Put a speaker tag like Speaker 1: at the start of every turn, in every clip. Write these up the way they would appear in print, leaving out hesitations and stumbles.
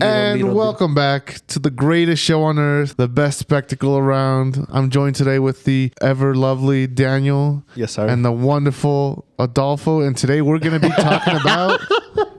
Speaker 1: And welcome back to the greatest show on earth, the best spectacle around. I'm joined today with the ever lovely Daniel.
Speaker 2: Yes, sir.
Speaker 1: And the wonderful Adolfo. And today we're going to be talking about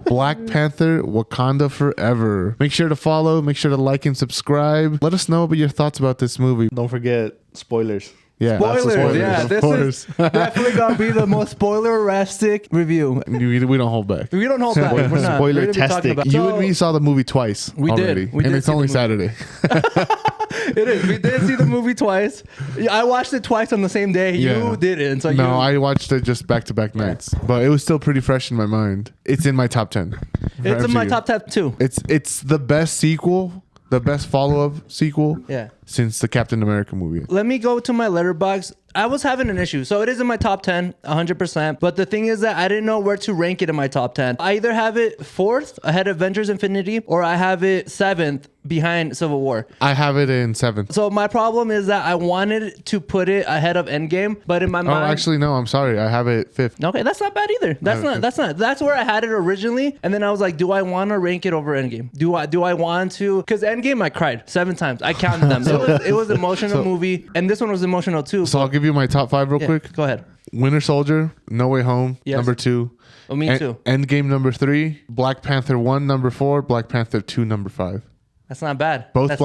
Speaker 1: Black Panther Wakanda Forever. Make sure to follow, make sure to like and subscribe. Let us know about your thoughts about this movie.
Speaker 2: Don't forget spoilers.
Speaker 1: Yeah,
Speaker 3: spoilers. Yeah, this is definitely gonna be the most spoiler-rastic review.
Speaker 1: We don't hold back.
Speaker 3: We don't hold back. We're not.
Speaker 2: Spoiler-tastic.
Speaker 1: You and me saw the movie twice already.
Speaker 3: We
Speaker 1: and
Speaker 3: did
Speaker 1: it's only Saturday.
Speaker 3: It is. We did see the movie twice. I watched it twice on the same day. You didn't. So
Speaker 1: I watched it just back-to-back nights. But it was still pretty fresh in my mind. It's in my top 10.
Speaker 3: It's in my top 10 too.
Speaker 1: It's the best sequel. The best follow-up sequel since the Captain America movie.
Speaker 3: Let me go to my letterbox. I was having an issue. So it is in my top 10, 100%. But the thing is that I didn't know where to rank it in my top 10. I either have it 4th ahead of Avengers Infinity or I have it 7th behind Civil War.
Speaker 1: I have it in 7th.
Speaker 3: So my problem is that I wanted to put it ahead of Endgame, but in my mind...
Speaker 1: Oh, actually, no. I'm sorry. I have it 5th.
Speaker 3: Okay, that's not bad either. That's where I had it originally. And then I was like, do I want to rank it over Endgame? Do I want to? Because Endgame, I cried 7 times. I counted them. It was an emotional movie. And this one was emotional too.
Speaker 1: So I'll give you my top 5 real quick.
Speaker 3: Go ahead.
Speaker 1: Winter Soldier, No Way Home, number 2.
Speaker 3: Oh, me too.
Speaker 1: Endgame, number 3. Black Panther 1, number 4. Black Panther 2, number 5.
Speaker 3: That's not bad.
Speaker 1: Both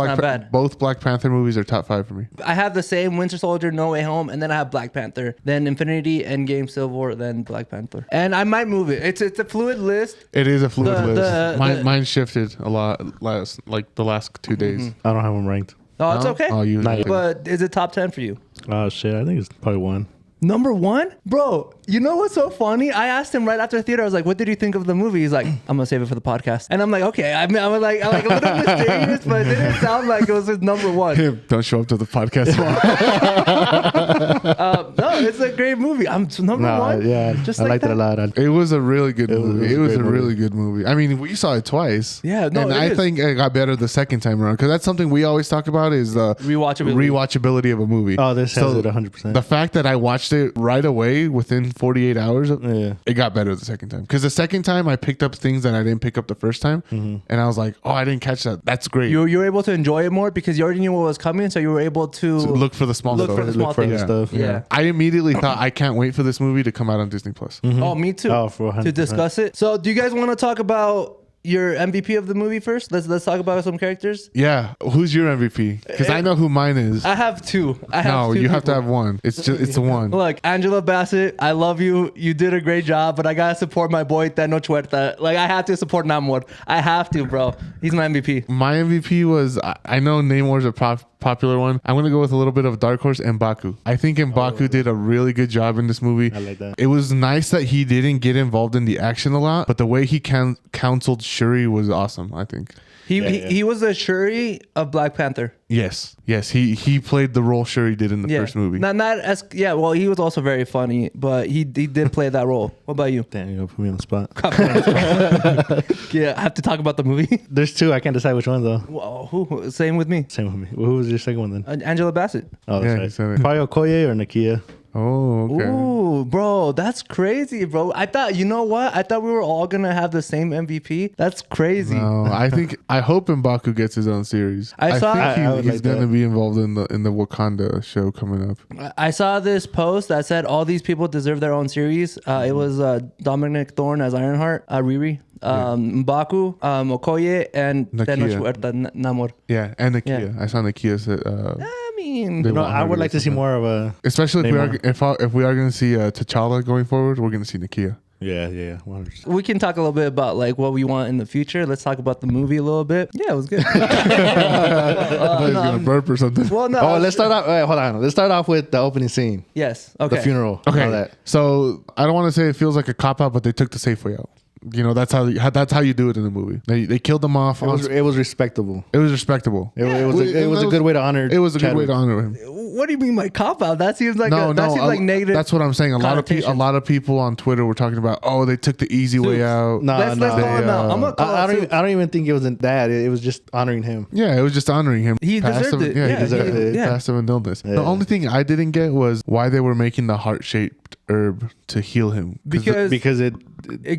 Speaker 1: Black Panther movies are top 5 for me.
Speaker 3: I have the same Winter Soldier, No Way Home, and then I have Black Panther, then Infinity, Endgame, Civil War, then Black Panther. And I might move it. It's a fluid list.
Speaker 1: It is a fluid list. Mine shifted a lot the last 2 days.
Speaker 2: I don't have them ranked.
Speaker 3: Oh, it's okay.
Speaker 1: Oh,
Speaker 3: But is it top 10 for you?
Speaker 2: Oh, shit. I think it's probably 1.
Speaker 3: Number 1? Bro, you know what's so funny? I asked him right after the theater, I was like, what did you think of the movie? He's like, I'm going to save it for the podcast. And I'm like, okay. I was like a little mysterious, but it didn't sound like it was his number 1.
Speaker 1: Don't show up to the podcast.
Speaker 3: No, it's a great movie. I'm number 1.
Speaker 2: Yeah,
Speaker 3: just
Speaker 2: I
Speaker 3: like
Speaker 2: liked it a lot.
Speaker 1: It was a really good movie. It was a really good movie. I mean, we saw it twice.
Speaker 3: Yeah, no,
Speaker 1: and I think it got better the second time around because that's something we always talk about is the rewatchability of a movie.
Speaker 2: Oh, this has it 100%.
Speaker 1: The fact that I watched it right away within 48 hours, it got better the second time. Because the second time I picked up things that I didn't pick up the first time, and I was like, oh, I didn't catch that. That's great.
Speaker 3: You were able to enjoy it more because you already knew what was coming, so you were able to
Speaker 1: look for the small stuff.
Speaker 3: Yeah.
Speaker 1: I immediately thought I can't wait for this movie to come out on Disney Plus.
Speaker 3: Oh, me too.
Speaker 2: Oh, for 100%.
Speaker 3: To discuss it. So, do you guys want to talk about your MVP of the movie first? Let's talk about some characters.
Speaker 1: Yeah, who's your MVP? Because I know who mine is.
Speaker 3: I have 2.
Speaker 1: You have to have 1. It's the one.
Speaker 3: Look, Angela Bassett, I love you. You did a great job, but I gotta support my boy Tenoch Huerta. Like I have to support Namor. I have to, bro. He's my MVP.
Speaker 1: My MVP was I know Namor's a popular one. I'm gonna go with a little bit of dark horse and M'Baku. I think M'Baku did a really good job in this movie.
Speaker 2: I like that.
Speaker 1: It was nice that he didn't get involved in the action a lot, but the way he counseled Shuri was awesome. I think
Speaker 3: he was the Shuri of Black Panther.
Speaker 1: Yes, he played the role Shuri did in the first movie.
Speaker 3: Not as well, he was also very funny, but he did play that role. What about you?
Speaker 2: Damn, you put me on the spot.
Speaker 3: Yeah, I have to talk about the movie.
Speaker 2: There's 2. I can't decide which one though.
Speaker 3: Whoa, who? Same with me.
Speaker 2: Same with me. Well, who was your second one then?
Speaker 3: Angela Bassett.
Speaker 2: Oh, that's right. Probably Okoye or Nakia.
Speaker 1: Oh, okay.
Speaker 3: Ooh, bro, that's crazy, bro. I thought, you know what? I thought we were all gonna have the same MVP. That's crazy.
Speaker 1: No, I hope M'Baku gets his own series.
Speaker 3: I
Speaker 1: think he's gonna be involved in the Wakanda show coming up.
Speaker 3: I saw this post that said all these people deserve their own series. It was Dominic Thorne as Ironheart, Riri, M'Baku, Okoye, and Tenoch Huerta, Namor.
Speaker 1: Yeah, and Nakia. I saw Nakia said.
Speaker 3: I
Speaker 2: would like to see more of a.
Speaker 1: Especially if we are going to see T'Challa going forward, we're going to see Nakia.
Speaker 2: Yeah. 100%.
Speaker 3: We can talk a little bit about like what we want in the future. Let's talk about the movie a little bit. Yeah, it was good.
Speaker 1: He's gonna burp or something.
Speaker 3: Well, no.
Speaker 2: Oh, let's start off. Hold on. Let's start off with the opening scene.
Speaker 3: Yes. Okay.
Speaker 2: The funeral.
Speaker 1: Okay.
Speaker 2: All that.
Speaker 1: So I don't want to say it feels like a cop out, but they took the safe way out. You know, that's how you do it in the movie. They killed them off.
Speaker 2: It was respectable.
Speaker 1: It was respectable.
Speaker 2: It was a good way to honor.
Speaker 1: It was a good way to honor him.
Speaker 3: What do you mean by cop out? That seems like like negative.
Speaker 1: That's what I'm saying. A lot of people on Twitter were talking about, oh, they took the easy way out.
Speaker 3: Let's call him out.
Speaker 2: I don't even think it was that. It was just honoring him.
Speaker 1: Yeah, it was just honoring him.
Speaker 3: He deserved it.
Speaker 1: Yeah, he deserved it. Passive and illness. The only thing I didn't get was why they were making the heart-shaped herb to heal him?
Speaker 3: because
Speaker 2: it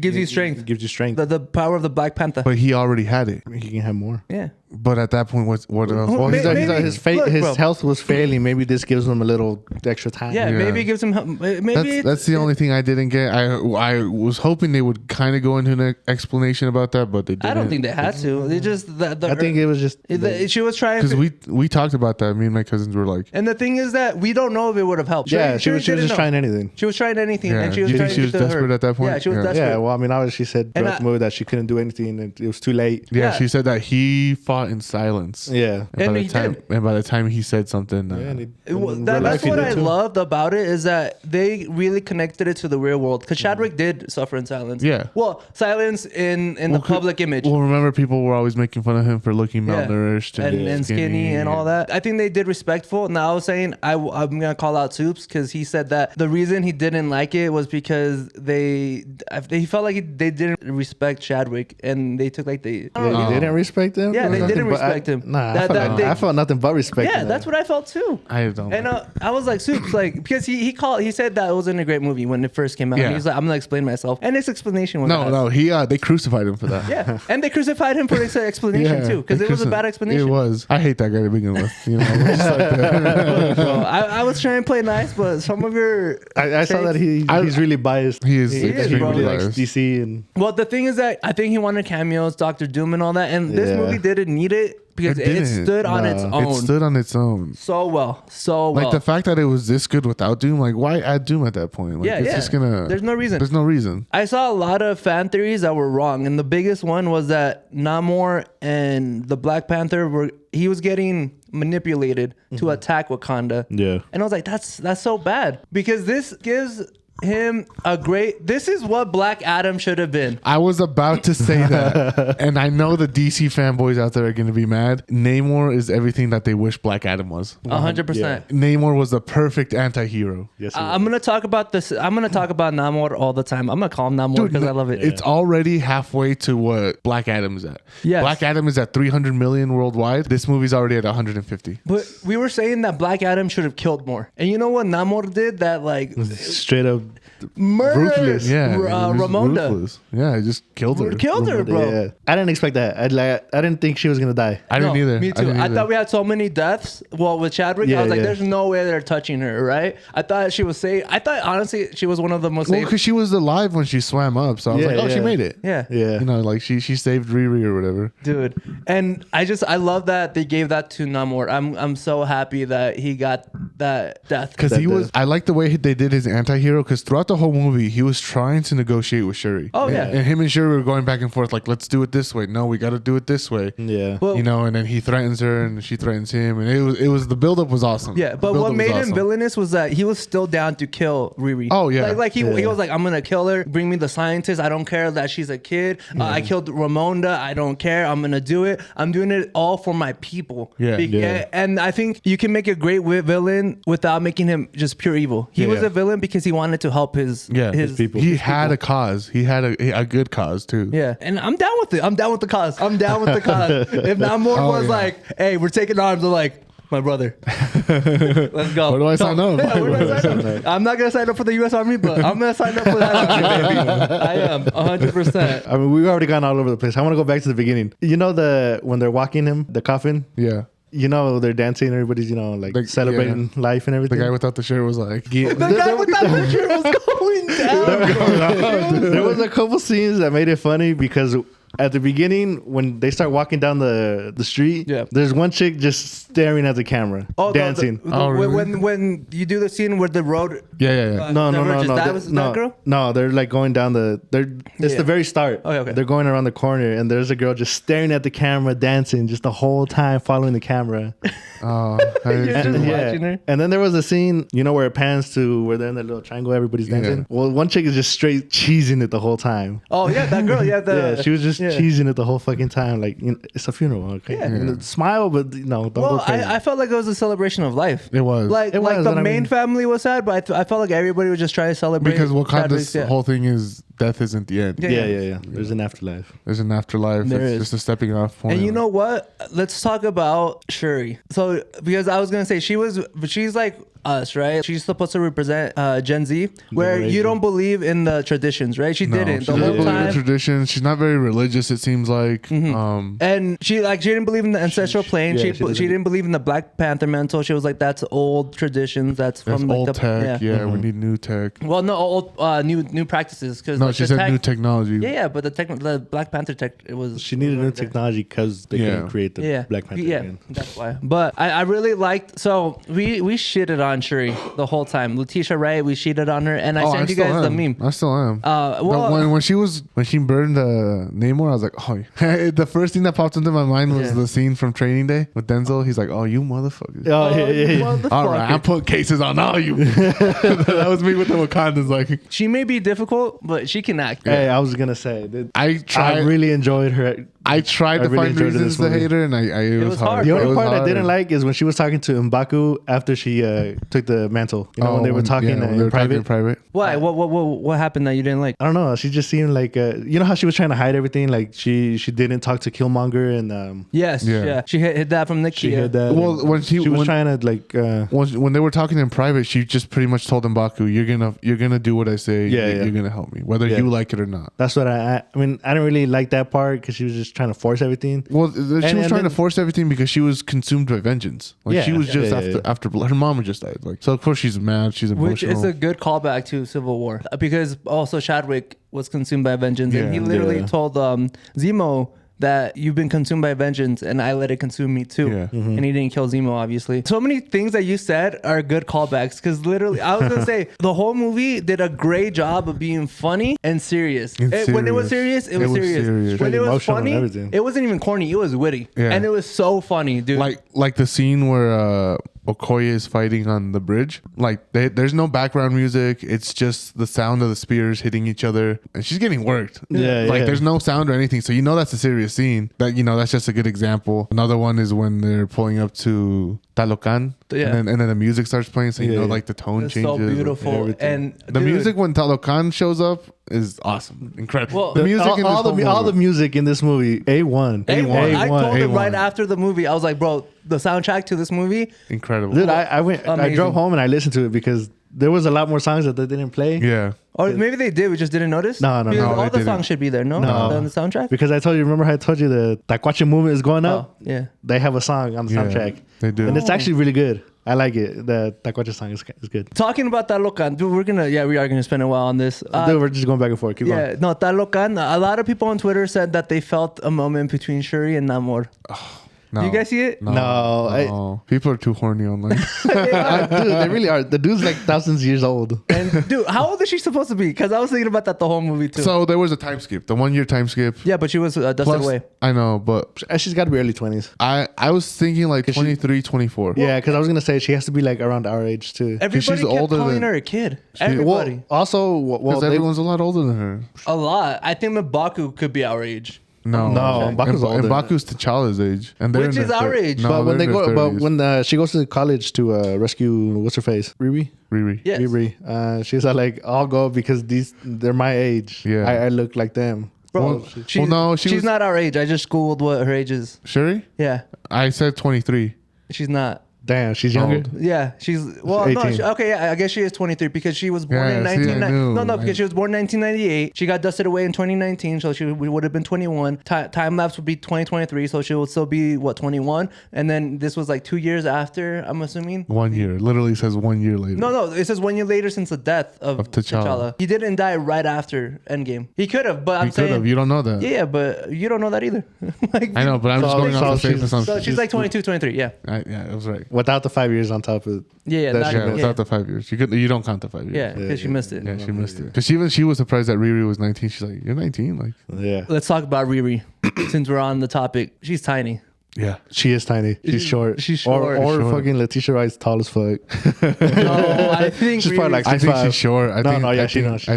Speaker 3: gives you strength.
Speaker 2: It gives you strength.
Speaker 3: the power of the Black Panther.
Speaker 1: But he already had it.
Speaker 2: He can have more.
Speaker 3: Yeah.
Speaker 1: But at that point, what else?
Speaker 2: Well,
Speaker 3: Maybe-
Speaker 2: his
Speaker 3: look, bro.
Speaker 2: health was failing. Maybe this gives him a little extra time.
Speaker 3: Yeah,
Speaker 1: Yeah.
Speaker 3: maybe it gives him. Maybe
Speaker 1: That's the only thing I didn't get. I was hoping they would kind of go into an explanation about that, but they didn't.
Speaker 3: I don't think they had to. They just.
Speaker 2: I think it was just
Speaker 3: She was trying.
Speaker 1: because we talked about that. Me and my cousins were like,
Speaker 3: And the thing is that we don't know if it would have helped.
Speaker 2: yeah. She was
Speaker 3: didn't
Speaker 2: just
Speaker 3: know.
Speaker 2: trying anything.
Speaker 3: She was trying anything,
Speaker 1: Yeah.
Speaker 3: and she was
Speaker 1: Do you
Speaker 3: trying
Speaker 1: think she
Speaker 3: to
Speaker 1: was
Speaker 3: get to
Speaker 1: desperate
Speaker 3: her.
Speaker 1: at that point?
Speaker 3: Yeah, she was
Speaker 1: Yeah.
Speaker 3: desperate.
Speaker 2: Yeah. Well, I mean, obviously she said
Speaker 3: And
Speaker 2: throughout the movie that she couldn't do anything and it was too late.
Speaker 1: yeah,
Speaker 3: Yeah.
Speaker 1: she said that he fought in silence.
Speaker 2: Yeah.
Speaker 3: And he did.
Speaker 1: And by the time he said something,
Speaker 3: That's what I loved about it, is that they really connected it to the real world. Because Chadwick did suffer in silence.
Speaker 1: Yeah.
Speaker 3: Well, silence in the public image.
Speaker 1: Well, remember people were always making fun of him for looking
Speaker 3: Yeah.
Speaker 1: malnourished
Speaker 3: and skinny and all that. I think they did respectful. Now I was saying I'm gonna call out Soups because he said that the reason he didn't like it was because he felt like they didn't respect Chadwick and they took like
Speaker 2: They didn't respect him.
Speaker 3: Yeah, they
Speaker 2: Nothing
Speaker 3: didn't
Speaker 2: but-
Speaker 3: respect him.
Speaker 2: Nah,
Speaker 3: That
Speaker 2: I felt nothing but respect.
Speaker 3: yeah,
Speaker 2: in
Speaker 3: that's
Speaker 2: that.
Speaker 3: what I felt too.
Speaker 1: I don't.
Speaker 3: And I was like, Soups, like, because he said that it wasn't a great movie when it first came out.
Speaker 1: Yeah.
Speaker 3: He's like, I'm gonna explain myself, and his explanation was
Speaker 1: no, they crucified him for that.
Speaker 3: yeah, and they crucified him for his explanation too, because it was a bad explanation.
Speaker 1: It was. I hate that guy to begin with. You know, we're just like that.
Speaker 3: Bro, I was trying to play nice, but some of your
Speaker 2: I saw that he's really biased.
Speaker 1: He is
Speaker 3: He is,
Speaker 1: extremely
Speaker 3: bro.
Speaker 2: really likes
Speaker 1: biased.
Speaker 2: DC and
Speaker 3: well, the thing is that I think he wanted cameos, Doctor Doom, and all that, and this
Speaker 2: Yeah.
Speaker 3: movie didn't need it because
Speaker 1: It
Speaker 3: it
Speaker 1: didn't.
Speaker 3: stood on its
Speaker 2: No.
Speaker 3: own
Speaker 1: It stood on its own.
Speaker 3: so well.
Speaker 1: Like the fact that it was this good without Doom, like why add Doom at that point? Like,
Speaker 3: Yeah,
Speaker 1: it's
Speaker 3: yeah.
Speaker 1: just gonna.
Speaker 3: There's no reason.
Speaker 1: There's no reason.
Speaker 3: I saw a lot of fan theories that were wrong, and the biggest one was that Namor and the Black Panther he was getting manipulated to attack Wakanda.
Speaker 2: Yeah.
Speaker 3: And I was like, that's so bad, because this gives him this is what Black Adam should have been.
Speaker 1: I was about to say that, and I know the DC fanboys out there are going to be mad. Namor is everything that they wish Black Adam was.
Speaker 3: 100%.
Speaker 1: Namor was the perfect anti-hero.
Speaker 2: yes,
Speaker 3: I'm gonna talk about this. I'm gonna talk about Namor all the time. I'm gonna call him Namor because I love it.
Speaker 1: It's already halfway to what Black Adam is at.
Speaker 3: Yes.
Speaker 1: Black Adam is at 300 million worldwide. This movie's already at 150.
Speaker 3: But we were saying that Black Adam should have killed more. And you know what Namor did? That like
Speaker 2: straight up
Speaker 3: murder
Speaker 2: ruthless.
Speaker 1: Yeah, it was
Speaker 3: Ramonda.
Speaker 1: ruthless. Yeah, he just killed her.
Speaker 3: Killed her, bro.
Speaker 2: Yeah. I didn't expect that. I didn't think she was gonna die.
Speaker 1: I didn't
Speaker 3: No,
Speaker 1: either.
Speaker 3: Me too.
Speaker 1: didn't
Speaker 3: I
Speaker 1: either.
Speaker 3: thought we had so many deaths. Well, with Chadwick, I
Speaker 2: Yeah,
Speaker 3: was like,
Speaker 2: yeah.
Speaker 3: there's no way they're touching her, right? I thought she was safe. I thought, honestly, she was one of the most
Speaker 1: Well,
Speaker 3: safe.
Speaker 1: because she was alive when she swam up, so I was
Speaker 2: Yeah,
Speaker 1: like, oh, she
Speaker 2: yeah.
Speaker 1: that made it.
Speaker 3: Yeah.
Speaker 2: Yeah.
Speaker 1: You know, like she saved Riri or whatever.
Speaker 3: Dude. And I love that they gave that to Namor. I'm so happy that he got that death.
Speaker 1: Because
Speaker 2: That
Speaker 1: he was,
Speaker 2: does.
Speaker 1: I like the way they did his anti-hero. Because throughout the whole movie, he was trying to negotiate with Shuri.
Speaker 3: Oh, yeah.
Speaker 1: And him and Shuri were going back and forth, like, let's do it this way. No, we got to do it this way.
Speaker 2: Yeah.
Speaker 3: Well,
Speaker 1: You know, and then he threatens her, and she threatens him, and it was the buildup was awesome.
Speaker 3: yeah,
Speaker 1: The
Speaker 3: but
Speaker 1: buildup
Speaker 3: what made
Speaker 1: was
Speaker 3: him
Speaker 1: awesome.
Speaker 3: villainous was that he was still down to kill Riri.
Speaker 1: Oh, yeah.
Speaker 3: like he
Speaker 2: Yeah.
Speaker 3: was like, I'm gonna kill her. Bring me the scientist. I don't care that she's a kid. I killed Ramonda. I don't care. I'm gonna do it. I'm doing it all for my people.
Speaker 1: Yeah.
Speaker 2: Yeah.
Speaker 3: And I think you can make a great villain without making him just pure evil. He was
Speaker 2: Yeah.
Speaker 3: a villain because he wanted to help his
Speaker 2: people.
Speaker 1: He had a cause. He had a good cause too.
Speaker 3: Yeah, and I'm down with it. I'm down with the cause. I'm down with the cause. If Namor
Speaker 1: Oh,
Speaker 3: was
Speaker 1: yeah.
Speaker 3: like, "Hey, we're taking arms," I'm like, "My brother, let's go."
Speaker 1: Where do I sign up?
Speaker 3: Yeah, where do I sign up? I'm not gonna sign up for the U.S. Army, but I'm gonna sign up for that army, baby. I am 100%.
Speaker 2: I mean, we've already gone all over the place. I want to go back to the beginning. You know, when they're walking him, the coffin.
Speaker 1: Yeah.
Speaker 2: You know, they're dancing. Everybody's, like celebrating life and
Speaker 1: The
Speaker 2: everything.
Speaker 1: guy without the shirt was like,
Speaker 3: The guy with that picture was going down.
Speaker 2: There was a couple scenes that made it funny because at the beginning, when they start walking down the street,
Speaker 3: Yeah.
Speaker 2: there's one chick just staring at the camera, dancing.
Speaker 1: Oh, really?
Speaker 3: when you do the scene where the road.
Speaker 1: yeah.
Speaker 2: No.
Speaker 3: That was
Speaker 2: no,
Speaker 3: that girl.
Speaker 2: No, they're like going down it's
Speaker 3: Yeah.
Speaker 2: the very start.
Speaker 3: Okay.
Speaker 2: They're going around the corner and there's a girl just staring at the camera, dancing just the whole time, following the camera.
Speaker 1: Oh,
Speaker 3: You're just watching her.
Speaker 2: And then there was a scene, where it pans to where they're in the little triangle, everybody's dancing.
Speaker 1: Yeah.
Speaker 2: Well, one chick is just straight cheesing it the whole time.
Speaker 3: Oh yeah, that girl. Yeah,
Speaker 2: Yeah, she was just
Speaker 3: yeah.
Speaker 2: cheesing it the whole fucking time. Like, it's a funeral, okay?
Speaker 3: Yeah.
Speaker 2: Smile, but don't
Speaker 3: Well,
Speaker 2: go crazy.
Speaker 3: I felt like it was a celebration of life.
Speaker 1: It was.
Speaker 3: Like
Speaker 2: It
Speaker 3: like
Speaker 2: was,
Speaker 3: the
Speaker 2: and I
Speaker 3: main
Speaker 2: mean-
Speaker 3: family was sad, but I felt like everybody was just trying to celebrate.
Speaker 1: because Wakanda's
Speaker 3: Chadwick's,
Speaker 1: whole thing is death isn't the end.
Speaker 3: Yeah.
Speaker 2: yeah. There's an afterlife.
Speaker 1: There's an afterlife.
Speaker 3: There
Speaker 1: It's
Speaker 3: is.
Speaker 1: just a stepping off point.
Speaker 3: And you know what? Let's talk about Shuri. So because I was gonna say she's like us, right? She's supposed to represent Gen Z, where you don't believe in the traditions, right? She didn't.
Speaker 1: She
Speaker 3: The
Speaker 1: doesn't
Speaker 3: whole
Speaker 1: believe in
Speaker 3: time.
Speaker 1: tradition. She's not very religious, it seems like.
Speaker 3: And she didn't believe in the ancestral plane.
Speaker 2: yeah,
Speaker 3: She didn't believe in the Black Panther mantle. She was like, that's old traditions. That's from like
Speaker 1: old
Speaker 3: the
Speaker 1: tech. Yeah, we need new tech.
Speaker 3: Well, no, old new practices. Because
Speaker 1: No, she said new technology.
Speaker 3: Yeah, but the Black Panther tech, it was.
Speaker 2: She needed new technology because they couldn't create the Black Panther again.
Speaker 3: That's why. But I really liked. So we shitted on Shuri the whole time. Letitia Wright, we shitted on her, and I sent you guys the meme.
Speaker 1: I still am.
Speaker 3: Well,
Speaker 1: when she burned Namor, I was like, oh. The first thing that popped into my mind was the scene from Training Day with Denzel. He's like, oh, you motherfuckers.
Speaker 2: Oh, yeah.
Speaker 1: All right, I put cases on all you. That was me with the Wakandans. Like,
Speaker 3: she may be difficult, but she can act.
Speaker 2: Hey, I was gonna say,
Speaker 1: I
Speaker 2: really enjoyed her.
Speaker 1: I tried to find reasons to hate her, and it was hard.
Speaker 2: The only part I didn't like is when she was talking to M'Baku after she took the mantle. You know, when they were talking in private.
Speaker 3: Why? What happened that you didn't like?
Speaker 2: I don't know. She just seemed like you know how she was trying to hide everything. Like she didn't talk to Killmonger and
Speaker 3: yes, yeah. She hid that from Nick.
Speaker 2: She hid that.
Speaker 1: Well, when she was trying to like when they were talking in private, she just pretty much told M'Baku, "You're gonna do what I say. You're gonna help me, whether you like it or not."
Speaker 2: That's what I mean. I didn't really like that part because she was just trying to force everything.
Speaker 1: Well, she was trying to force everything because she was consumed by vengeance. Like she was just after her mom had just died. Like, so of course she's mad. She's emotional.
Speaker 3: Which is a good callback to Civil War because also Chadwick was consumed by vengeance, and he literally told Zemo that you've been consumed by vengeance and I let it consume me too.
Speaker 1: Yeah.
Speaker 3: And he didn't kill Zemo, obviously. So many things that you said are good callbacks because literally, I was going to say, the whole movie did a great job of being funny and serious. When it was serious, it was serious. When it was funny, it wasn't even corny. It was witty. Yeah. And it was so funny, dude.
Speaker 1: Like the scene where Okoye is fighting on the bridge. Like there's no background music. It's just the sound of the spears hitting each other, and she's getting worked. There's no sound or anything, so you know that's a serious scene. That's just a good example. Another one is when they're pulling up to Talocan, and then the music starts playing, so you know like the tone changes.
Speaker 3: So beautiful, and
Speaker 1: the music when Talocan shows up is awesome, incredible.
Speaker 3: Well,
Speaker 1: the music
Speaker 2: all the music in this movie, A1.
Speaker 3: I told him right after the movie, I was like, bro, the soundtrack to this movie,
Speaker 1: incredible.
Speaker 2: Dude, I drove home and I listened to it because there was a lot more songs that they didn't play.
Speaker 1: Yeah.
Speaker 3: Or maybe they did, we just didn't notice.
Speaker 2: No.
Speaker 3: All the songs should be there, no? On the soundtrack?
Speaker 2: Because remember how I told you the Taquache movement is going up?
Speaker 3: Yeah.
Speaker 2: They have a song on the soundtrack.
Speaker 1: They do.
Speaker 2: And it's actually really good. I like it. The Taquache song is good.
Speaker 3: Talking about Talocan, dude, we are gonna spend a while on this.
Speaker 2: Dude, we're just going back and forth. Keep going.
Speaker 3: No, Talocan, a lot of people on Twitter said that they felt a moment between Shuri and Namor.
Speaker 1: No.
Speaker 3: Do you guys see it?
Speaker 1: No. People are too horny online.
Speaker 2: Dude, they really are. The dude's like thousands of years old.
Speaker 3: And dude, how old is she supposed to be? Because I was thinking about that the whole movie too.
Speaker 1: So there was a time skip, the 1 year time skip.
Speaker 3: Yeah, but she was dusted away.
Speaker 1: I know, but
Speaker 2: she's got to be early 20s.
Speaker 1: I was thinking like 23, 24.
Speaker 2: Yeah, because I was going to say she has to be like around our age too.
Speaker 3: Everybody kept calling her a kid. Everybody.
Speaker 2: Because
Speaker 1: everyone's a lot older than her.
Speaker 3: A lot. I think M'Baku could be our age.
Speaker 1: No,
Speaker 2: M'Baku's older.
Speaker 1: M'Baku's T'Challa's age, and
Speaker 3: which is our age.
Speaker 1: No,
Speaker 2: but when she goes to college to rescue what's her face, Riri.
Speaker 3: Yes.
Speaker 2: Riri. She's like, I'll go because they're my age.
Speaker 1: Yeah,
Speaker 2: I look like them.
Speaker 3: Bro, she's not our age. I just Googled what her age is.
Speaker 1: Shuri?
Speaker 3: Yeah.
Speaker 1: I said 23.
Speaker 3: She's not.
Speaker 2: Damn, she's younger.
Speaker 3: Yeah, she's 18. I guess she is 23 because she was born in 1990. Because she was born in 1998. She got dusted away in 2019, so we would have been 21. Time lapse would be 2023, so she would still be 21. And then this was like 2 years after, I'm assuming.
Speaker 1: 1 year, literally says 1 year later.
Speaker 3: No, it says 1 year later since the death of T'Challa. He didn't die right after Endgame. He could have, but I'm saying
Speaker 1: you don't know that.
Speaker 3: Yeah, but you don't know that either.
Speaker 1: I know, but I'm just going off the safe assumption.
Speaker 3: So she's like 22, 23. Yeah.
Speaker 1: Yeah, it was right.
Speaker 2: Without the 5 years on top of
Speaker 1: without the 5 years. You don't count the 5 years.
Speaker 3: Yeah, because she missed it.
Speaker 1: Yeah, she missed it. Because even she was surprised that Riri was 19. She's like, you're 19? Like,
Speaker 2: yeah.
Speaker 3: Let's talk about Riri since we're on the topic. She's tiny.
Speaker 1: Yeah,
Speaker 2: she is tiny. She's short.
Speaker 3: She's short.
Speaker 2: Or fucking Letitia Wright's tall as fuck.
Speaker 3: No, I think
Speaker 2: she's probably like 6'5".
Speaker 1: I think she's short. I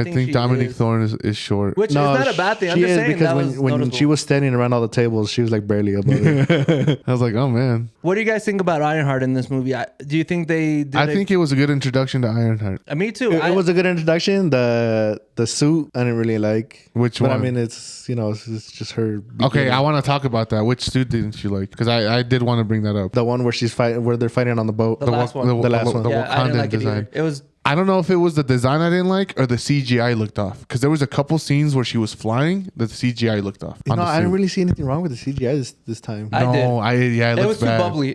Speaker 1: think Dominic Thorne is short.
Speaker 3: Which is not a bad thing. I'm just saying
Speaker 2: because when she was standing around all the tables, she was like barely above it.
Speaker 1: I was like, oh man.
Speaker 3: What do you guys think about Ironheart in this movie? Do you think they did
Speaker 1: I think it was a good introduction to Ironheart.
Speaker 3: Me too.
Speaker 2: It was a good introduction. The The suit I didn't really like.
Speaker 1: Which
Speaker 2: but
Speaker 1: one?
Speaker 2: I mean, it's it's just her.
Speaker 1: Okay, I want to talk about that. Which suit didn't you like? Because I did want to bring that up.
Speaker 2: The one where where they're fighting on the boat.
Speaker 3: The last one.
Speaker 2: The last one.
Speaker 1: The
Speaker 3: Yeah, I didn't
Speaker 1: Wakandan
Speaker 3: like it
Speaker 1: design.
Speaker 3: either. It was.
Speaker 1: I don't know if it was the design I didn't like or the CGI looked off. Because there was a couple scenes where she was flying that the CGI looked off.
Speaker 2: I didn't really see anything wrong with the CGI this time.
Speaker 3: I did.
Speaker 1: It
Speaker 3: was
Speaker 1: looked
Speaker 3: too
Speaker 1: bad.
Speaker 3: bubbly.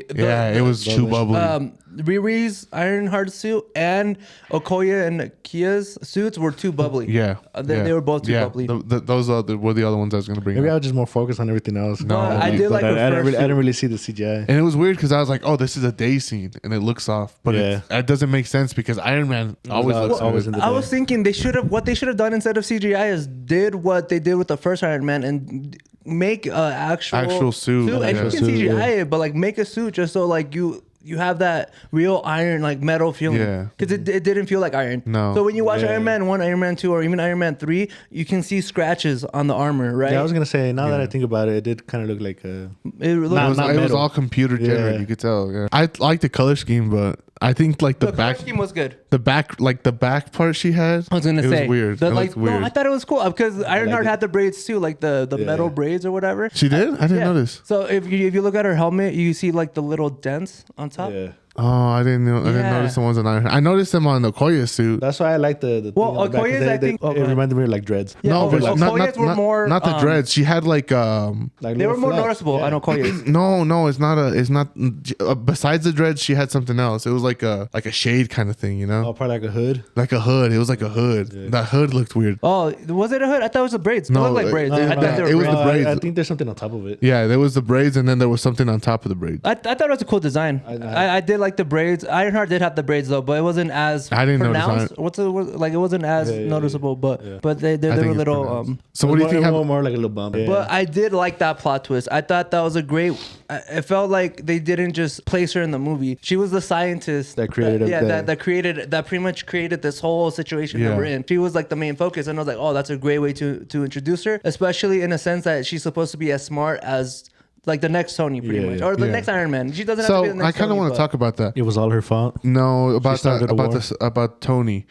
Speaker 1: It was too bubbly.
Speaker 3: Riri's Ironheart suit and Okoye and Kia's suits were too bubbly.
Speaker 1: Yeah.
Speaker 3: They were both too bubbly.
Speaker 1: Those were the other ones I was going to bring
Speaker 2: Maybe
Speaker 1: up.
Speaker 2: I was just more focused on everything else.
Speaker 1: No,
Speaker 3: I did like
Speaker 2: I
Speaker 3: the first
Speaker 2: didn't really see the CGI.
Speaker 1: And it was weird because I was like, oh, this is a day scene and it looks off. But it doesn't make sense because Iron Man always looks
Speaker 2: always
Speaker 1: good.
Speaker 2: in the
Speaker 3: I
Speaker 2: day.
Speaker 3: was thinking what they should have done instead of CGI is did what they did with the first Iron Man and make actual
Speaker 1: suit.
Speaker 3: And
Speaker 1: Yeah.
Speaker 3: you can CGI it, but like make a suit just so like you have that real iron, like metal feeling.
Speaker 1: Yeah.
Speaker 3: Because it didn't feel like iron.
Speaker 1: No.
Speaker 3: So when you watch Iron Man 1, Iron Man 2, or even Iron Man 3, you can see scratches on the armor, right?
Speaker 2: Yeah, I was going to say, now that I think about it, it did kind of look like a...
Speaker 3: It looked
Speaker 2: Not
Speaker 1: It was
Speaker 2: metal.
Speaker 1: all computer generated.
Speaker 2: Yeah.
Speaker 1: You could tell. Yeah. I like the color scheme, but I think like the
Speaker 3: the
Speaker 1: back
Speaker 3: color scheme was good.
Speaker 1: the back part she had.
Speaker 3: I was gonna
Speaker 1: it
Speaker 3: say
Speaker 1: was weird.
Speaker 3: The,
Speaker 1: It
Speaker 3: like,
Speaker 1: looked weird.
Speaker 3: No, I thought it was cool because Ironheart had the braids too, like the metal braids or whatever.
Speaker 1: She did? I didn't
Speaker 3: Yeah.
Speaker 1: notice.
Speaker 3: So if you look at her helmet, you see like the little dents on top.
Speaker 2: Yeah.
Speaker 1: Oh, I didn't know. I didn't
Speaker 3: Yeah.
Speaker 1: notice the ones on Iron. I noticed them on the Okoye suit.
Speaker 2: That's why I like the
Speaker 3: Well,
Speaker 2: thing on the back, 'cause
Speaker 3: Okoye's, I think-
Speaker 2: it reminded me of like dreads.
Speaker 3: Yeah,
Speaker 1: No, but
Speaker 3: Okoye's were more,
Speaker 1: not the dreads. She had like
Speaker 2: Like
Speaker 3: They were
Speaker 2: little
Speaker 3: more
Speaker 2: flaps.
Speaker 3: noticeable
Speaker 2: Yeah.
Speaker 3: on Okoye's.
Speaker 1: no, it's not besides the dreads she had something else. It was like a shade kind of thing, you know?
Speaker 2: Oh, probably like a hood.
Speaker 1: Like a hood. It was like a hood. That hood looked weird.
Speaker 3: Oh, was it a hood? I thought it was the braids.
Speaker 1: No,
Speaker 3: It looked like braids. I thought they were
Speaker 1: it was
Speaker 3: braids.
Speaker 1: the braids.
Speaker 2: I think there's something on top of it.
Speaker 1: Yeah, there was the braids and then there was something on top of the braids.
Speaker 3: I thought it was a cool design. I did like the braids. Ironheart did have the braids though, but it wasn't as
Speaker 1: I didn't notice
Speaker 3: pronounced. It wasn't as noticeable, but they
Speaker 1: I
Speaker 3: were
Speaker 1: think it's
Speaker 3: little.
Speaker 1: pronounced. So what do you think?
Speaker 2: More like a little bump. Yeah.
Speaker 3: But I did like that plot twist. I thought that was a great. It felt like they didn't just place her in the movie. She was the scientist
Speaker 2: That created
Speaker 3: that pretty much created this whole situation
Speaker 1: Yeah.
Speaker 3: that we're in. She was like the main focus, and I was like, oh, that's a great way to introduce her, especially in a sense that she's supposed to be as smart as like the next Tony, pretty much, or the
Speaker 1: Yeah.
Speaker 3: next Iron Man. She doesn't have
Speaker 1: So
Speaker 3: to be the next
Speaker 1: I kind of
Speaker 3: Tony,
Speaker 1: want
Speaker 3: but-
Speaker 1: to talk about that.
Speaker 2: it was all her fault.
Speaker 1: No, about
Speaker 2: started a war.
Speaker 1: about Tony.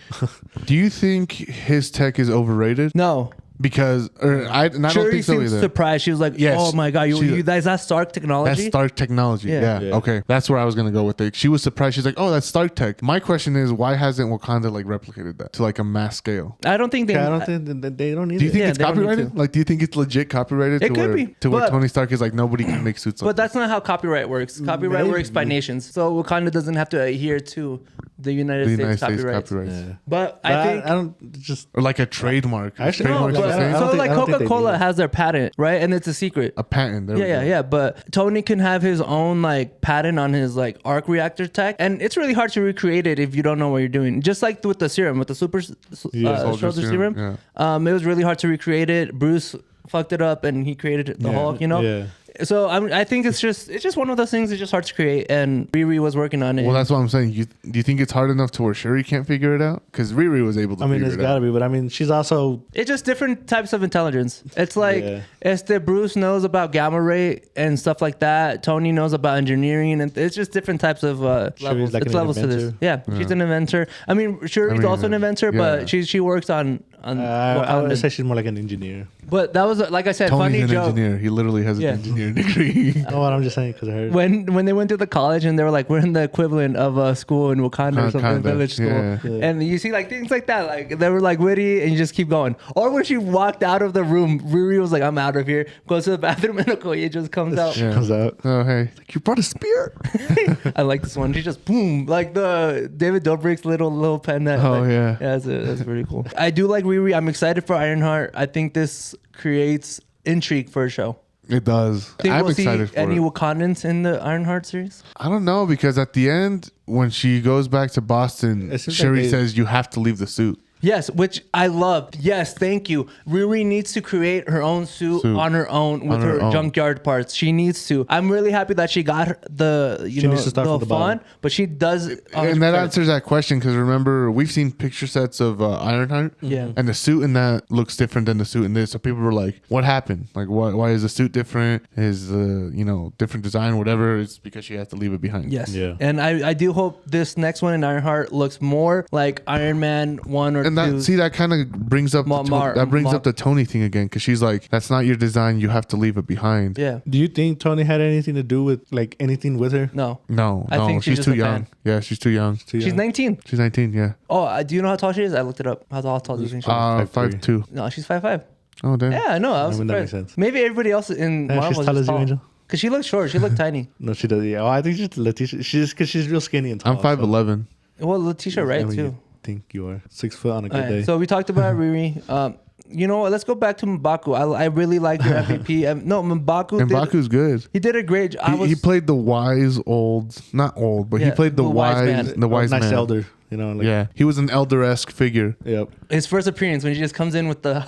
Speaker 1: Do you think his tech is overrated?
Speaker 3: No.
Speaker 1: Because I don't
Speaker 3: Shuri
Speaker 1: think so
Speaker 3: seemed
Speaker 1: either.
Speaker 3: surprised. She was like,
Speaker 1: Yes.
Speaker 3: "Oh my god, you is that Stark technology?"
Speaker 1: That's Stark technology.
Speaker 3: Yeah.
Speaker 1: Yeah. Okay. That's where I was gonna go with it. She was surprised. She's like, "Oh, that's Stark tech." My question is, why hasn't Wakanda like replicated that to like a mass scale?
Speaker 3: I don't think they.
Speaker 2: I don't think they don't need
Speaker 1: Do you
Speaker 2: it.
Speaker 1: think
Speaker 3: Yeah,
Speaker 1: it's
Speaker 3: they don't need
Speaker 1: copyrighted?
Speaker 3: to.
Speaker 1: Like, do you think it's legit copyrighted?
Speaker 3: It
Speaker 1: to
Speaker 3: could
Speaker 1: where,
Speaker 3: be,
Speaker 1: to where
Speaker 3: but-
Speaker 1: Tony Stark is like nobody can make suits.
Speaker 3: But
Speaker 1: like
Speaker 3: that's not how copyright works. Copyright
Speaker 2: Maybe.
Speaker 3: works by nations. So Wakanda doesn't have to adhere to the United
Speaker 1: the
Speaker 3: States
Speaker 1: United States
Speaker 3: copyrights.
Speaker 1: copyrights.
Speaker 2: Yeah.
Speaker 3: But
Speaker 2: But
Speaker 3: I think.
Speaker 2: I don't just.
Speaker 1: Or like a trademark. Is
Speaker 2: Actually,
Speaker 1: trademark
Speaker 2: no,
Speaker 1: the
Speaker 2: but-
Speaker 1: same?
Speaker 2: I don't
Speaker 3: So
Speaker 2: think-
Speaker 3: like
Speaker 2: I don't think they
Speaker 3: Coca-Cola
Speaker 2: do.
Speaker 3: has their patent, right? And it's a secret.
Speaker 1: A patent. There we go.
Speaker 3: Yeah. But Tony can have his own like patent on his like arc reactor tech, and it's really hard to recreate it if you don't know what you're doing. Just like with the serum, with the super
Speaker 1: Soldier
Speaker 3: soldier
Speaker 1: serum,
Speaker 3: serum, it was really hard to recreate it. Bruce fucked it up, and he created the Hulk. You know.
Speaker 2: Yeah.
Speaker 3: So I think it's just one of those things. It's just hard to create, and Riri was working on it.
Speaker 1: Well, that's what I'm saying. Do you think it's hard enough to where Shuri can't figure it out? Because Riri was able to.
Speaker 2: I mean,
Speaker 1: figure
Speaker 2: it's
Speaker 1: it
Speaker 2: got to
Speaker 1: out.
Speaker 2: be, but I mean, she's also.
Speaker 3: It's just different types of intelligence. It's like
Speaker 2: Yeah.
Speaker 3: it's that Bruce knows about gamma ray and stuff like that. Tony knows about engineering, and it's just different types of levels.
Speaker 2: like
Speaker 3: It's
Speaker 2: an
Speaker 3: levels to this.
Speaker 2: inventor.
Speaker 3: Yeah, she's an inventor. I mean, Shuri's also an inventor, but she works on.
Speaker 2: I
Speaker 3: Wakanda.
Speaker 2: would say she's more like an engineer.
Speaker 3: But that was like I said,
Speaker 1: Tony's
Speaker 3: funny
Speaker 1: an
Speaker 3: joke.
Speaker 1: engineer. He literally has an
Speaker 3: Yeah.
Speaker 1: engineering degree.
Speaker 2: You know what I'm just saying because I heard.
Speaker 3: When they went to the college and they were like, we're in the equivalent of a school in Wakanda or something,
Speaker 1: Wakanda,
Speaker 3: village school.
Speaker 1: yeah.
Speaker 3: And you see like things like that, like they were like witty and you just keep going. Or when she walked out of the room, Riri was like, I'm out of here, goes to the bathroom and Okoye just comes out.
Speaker 1: Yeah.
Speaker 2: Comes out.
Speaker 1: Oh, hey. Like, you brought a spear?
Speaker 3: I like this one. She just boom, like the David Dobrik's little pen. That,
Speaker 1: Oh,
Speaker 3: like,
Speaker 1: yeah.
Speaker 3: That's pretty cool. I do like Riri. I'm excited for Ironheart. I think this creates intrigue for a show.
Speaker 1: It does.
Speaker 3: Think
Speaker 1: I'm
Speaker 3: we'll see
Speaker 1: excited for
Speaker 3: any
Speaker 1: it.
Speaker 3: Wakandans in the Ironheart series?
Speaker 1: I don't know because at the end, when she goes back to Boston,
Speaker 2: It seems
Speaker 1: Shuri
Speaker 2: like
Speaker 1: says you have to leave the suit.
Speaker 3: Yes, which I loved. Yes, thank you. Riri needs to create her own suit on her own with
Speaker 1: On her
Speaker 3: her
Speaker 1: own.
Speaker 3: junkyard parts. She needs to. I'm really happy that she got
Speaker 2: She needs to start
Speaker 3: the
Speaker 2: from the bottom.
Speaker 3: font, but she does.
Speaker 1: And that answers that question because remember, we've seen picture sets of Ironheart.
Speaker 3: Yeah.
Speaker 1: And the suit in that looks different than the suit in this. So people were like, what happened? Like, why is the suit different? Is different design, whatever? It's because she has to leave it behind.
Speaker 3: Yes.
Speaker 2: Yeah.
Speaker 3: And I do hope this next one in Ironheart looks more like Iron Man 1 or
Speaker 1: and that kind of brings up the Tony thing again, because she's like, that's not your design. You have to leave it behind.
Speaker 3: Yeah.
Speaker 2: Do you think Tony had anything to do with like anything with her?
Speaker 3: No.
Speaker 1: I think she's too young. Yeah, she's too young.
Speaker 3: She's 19.
Speaker 1: She's 19. Yeah.
Speaker 3: Oh, do you know how tall she is? I looked it up. How tall do you think she is?
Speaker 1: 5'2".
Speaker 3: No, she's 5'5".
Speaker 1: Oh damn.
Speaker 3: Yeah, I know. I was
Speaker 2: That
Speaker 3: surprised.
Speaker 2: makes sense.
Speaker 3: Maybe everybody else in Marvel
Speaker 2: she's tall
Speaker 3: is
Speaker 2: as you,
Speaker 3: tall.
Speaker 2: Angel.
Speaker 3: Because she looked short. She looked tiny.
Speaker 2: No, she does. Yeah. Oh, I think she's Letitia. She's real skinny and tall.
Speaker 1: I'm 5'11".
Speaker 3: Well, Letitia, right, too.
Speaker 2: You think you are 6 foot on a good day.
Speaker 3: So we talked about Riri. You know what? Let's go back to M'Baku. I really like your MVP. No, M'Baku.
Speaker 1: M'Baku's good.
Speaker 3: He did a great job.
Speaker 1: He played the wise old, not old, but he played the wise man. The wise
Speaker 2: nice
Speaker 1: man.
Speaker 2: elder. You know, like,
Speaker 1: Yeah, he was an elder-esque figure.
Speaker 2: Yep.
Speaker 3: His first appearance when he just comes in with the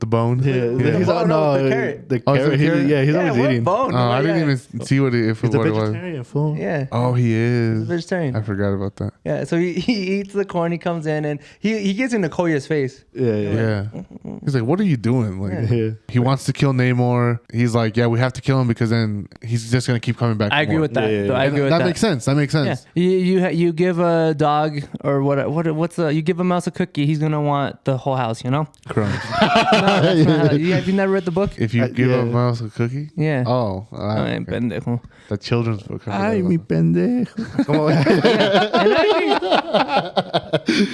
Speaker 1: bone.
Speaker 2: Yeah. He's
Speaker 3: bone,
Speaker 2: no,
Speaker 3: the carrot.
Speaker 2: The
Speaker 1: Oh, is it
Speaker 2: carrot.
Speaker 1: a carrot?
Speaker 2: Yeah, he's always
Speaker 3: what
Speaker 2: eating.
Speaker 3: bone?
Speaker 1: Oh, I didn't even see what
Speaker 2: He's a
Speaker 1: it was.
Speaker 2: vegetarian fool.
Speaker 3: Yeah.
Speaker 1: Oh, he is.
Speaker 3: He's a vegetarian.
Speaker 1: I forgot about that.
Speaker 3: Yeah, so he eats the corn. He comes in and he gets in Okoye's face.
Speaker 1: Yeah. He's like, what are you doing? Like,
Speaker 2: Yeah.
Speaker 1: he wants to kill Namor. He's like, yeah, we have to kill him because then he's just gonna keep coming back.
Speaker 3: I agree with that.
Speaker 2: Yeah.
Speaker 3: I agree with
Speaker 1: that
Speaker 3: that.
Speaker 1: makes sense. That makes sense.
Speaker 3: Yeah. You give a dog or you give a mouse a cookie, he's gonna want the whole house, you know?
Speaker 1: Crumbs.
Speaker 3: Have you never read the book?
Speaker 1: If you give a mouse a cookie.
Speaker 3: Yeah.
Speaker 1: Oh.
Speaker 3: Ay,
Speaker 1: Okay.
Speaker 3: pendejo.
Speaker 1: The children's book.
Speaker 2: Ay, mi pendejo.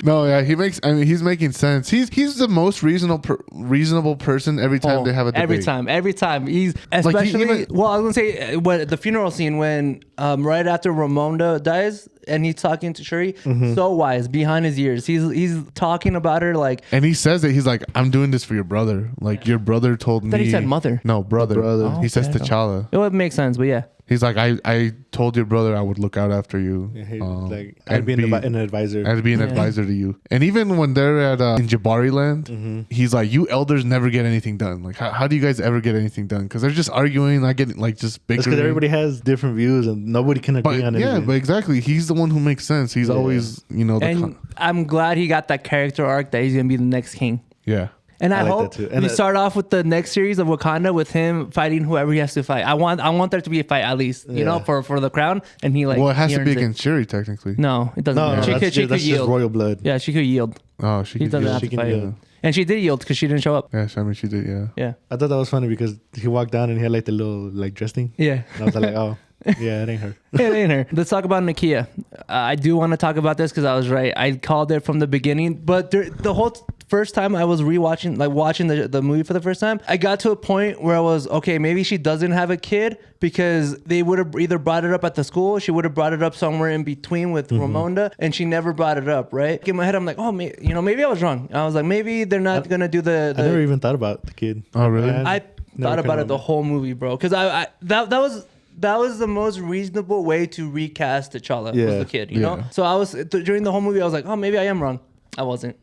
Speaker 1: No, yeah, he's making sense. He's the most reasonable person every time they have a debate.
Speaker 3: Every time. He's especially well, I was gonna say what the funeral scene when right after Ramonda dies and he's talking to Shuri, so wise behind his ears. He's talking about her like,
Speaker 1: and he says that he's like, I'm doing this for your brother. Like your brother told me.
Speaker 3: That he said mother.
Speaker 1: No, brother.
Speaker 2: Brother.
Speaker 1: He says
Speaker 3: Okay.
Speaker 1: T'Challa.
Speaker 3: It would make sense, but yeah.
Speaker 1: He's like, I told your brother I would look out after you.
Speaker 2: Yeah, like
Speaker 1: and
Speaker 2: I'd be an advisor.
Speaker 1: I'd be an advisor to you. And even when they're at in Jabari land, he's like, you elders never get anything done. Like, how do you guys ever get anything done? Because they're just arguing, not getting like just bickering.
Speaker 2: Because everybody has different views and nobody can agree on anything.
Speaker 1: Yeah, but exactly. He's the one who makes sense. He's always,
Speaker 3: And I'm glad he got that character arc that he's gonna be the next king.
Speaker 1: yeah.
Speaker 3: And I
Speaker 2: like
Speaker 3: hope
Speaker 2: that too. And
Speaker 3: we start off with the next series of Wakanda with him fighting whoever he has to fight. I want there to be a fight at least, you know, for the crown. And he like.
Speaker 1: Well, it has
Speaker 3: he
Speaker 1: to be
Speaker 3: earns it.
Speaker 1: against Shuri technically.
Speaker 3: No, it doesn't.
Speaker 2: No,
Speaker 3: she
Speaker 2: that's
Speaker 3: could
Speaker 2: just
Speaker 3: yield.
Speaker 2: royal blood.
Speaker 3: Yeah, she could yield.
Speaker 1: Oh, she
Speaker 3: He
Speaker 1: could
Speaker 3: doesn't
Speaker 1: yield.
Speaker 3: have
Speaker 2: She
Speaker 3: to
Speaker 2: can
Speaker 3: fight.
Speaker 2: yield.
Speaker 3: And she did yield because she didn't show up.
Speaker 1: Yeah, I mean she did. Yeah.
Speaker 3: Yeah.
Speaker 2: I thought that was funny because he walked down and he had like the little like dress thing.
Speaker 3: Yeah.
Speaker 2: And I was like, oh, yeah, it ain't her.
Speaker 3: It ain't her. Let's talk about Nakia. I do want to talk about this because I was right. I called it from the beginning, but the whole first time I was watching the movie for the first time, I got to a point where I was, okay, maybe she doesn't have a kid because they would have either brought it up at the school, she would have brought it up somewhere in between with Ramonda, and she never brought it up, right? In my head, I'm like, oh, maybe I was wrong. I was like, maybe they're not going to do the...
Speaker 2: I never even thought about the kid.
Speaker 1: Oh, really?
Speaker 3: I thought about it the whole movie, bro. Because that was the most reasonable way to recast T'Challa was the kid, you know? So I was, during the whole movie, I was like, oh, maybe I am wrong. I wasn't.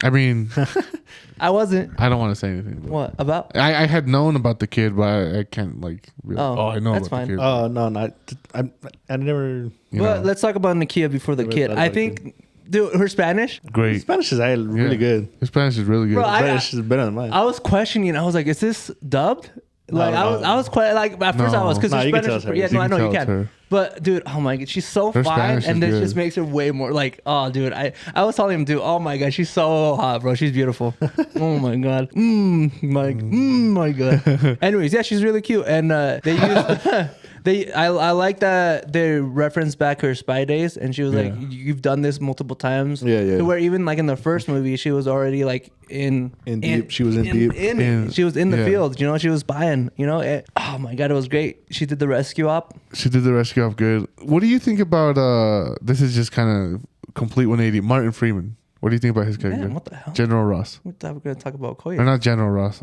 Speaker 1: I mean,
Speaker 3: I wasn't.
Speaker 1: I don't want to say anything. But
Speaker 3: What? About?
Speaker 1: I had known about the kid, but I can't like. Really, I know
Speaker 3: that's
Speaker 1: about
Speaker 3: fine.
Speaker 1: the kid.
Speaker 2: Oh, no. I never...
Speaker 3: Well, let's talk about Nakia before the kid. I think, dude, her Spanish.
Speaker 1: Great.
Speaker 2: Spanish is really good.
Speaker 1: His Spanish is really good.
Speaker 3: Bro,
Speaker 2: Spanish is better than mine.
Speaker 3: I was questioning. I was like, is this dubbed? Like I was quite like at first I was because her
Speaker 2: you can
Speaker 3: Spanish.
Speaker 2: tell
Speaker 3: Yeah,
Speaker 2: it's
Speaker 3: no, I know you
Speaker 1: tell it's
Speaker 3: can.
Speaker 1: her.
Speaker 3: But dude, oh my god, she's so
Speaker 1: Her
Speaker 3: fine,
Speaker 1: Spanish
Speaker 3: and
Speaker 1: is
Speaker 3: this
Speaker 1: good.
Speaker 3: just makes her way more like, oh dude, I was telling him, dude, oh my god, she's so hot, bro, she's beautiful. Oh my god, my god. Anyways, yeah, she's really cute, and they use. I like that they referenced back her spy days, and she was like, "You've done this multiple times."
Speaker 2: Yeah.
Speaker 3: To where even like in the first movie, she was already like in
Speaker 2: deep. She was in deep.
Speaker 3: She was in the
Speaker 1: Yeah.
Speaker 3: field. You know, she was spying. You know, oh my god, it was great. She did the rescue op.
Speaker 1: She did the rescue off good. What do you think about? This is just kind of complete 180. Martin Freeman. What do you think about his character?
Speaker 3: Man, what the hell?
Speaker 1: General Ross.
Speaker 3: We thought we were gonna talk about
Speaker 1: Or
Speaker 3: Koya.
Speaker 1: not General Ross.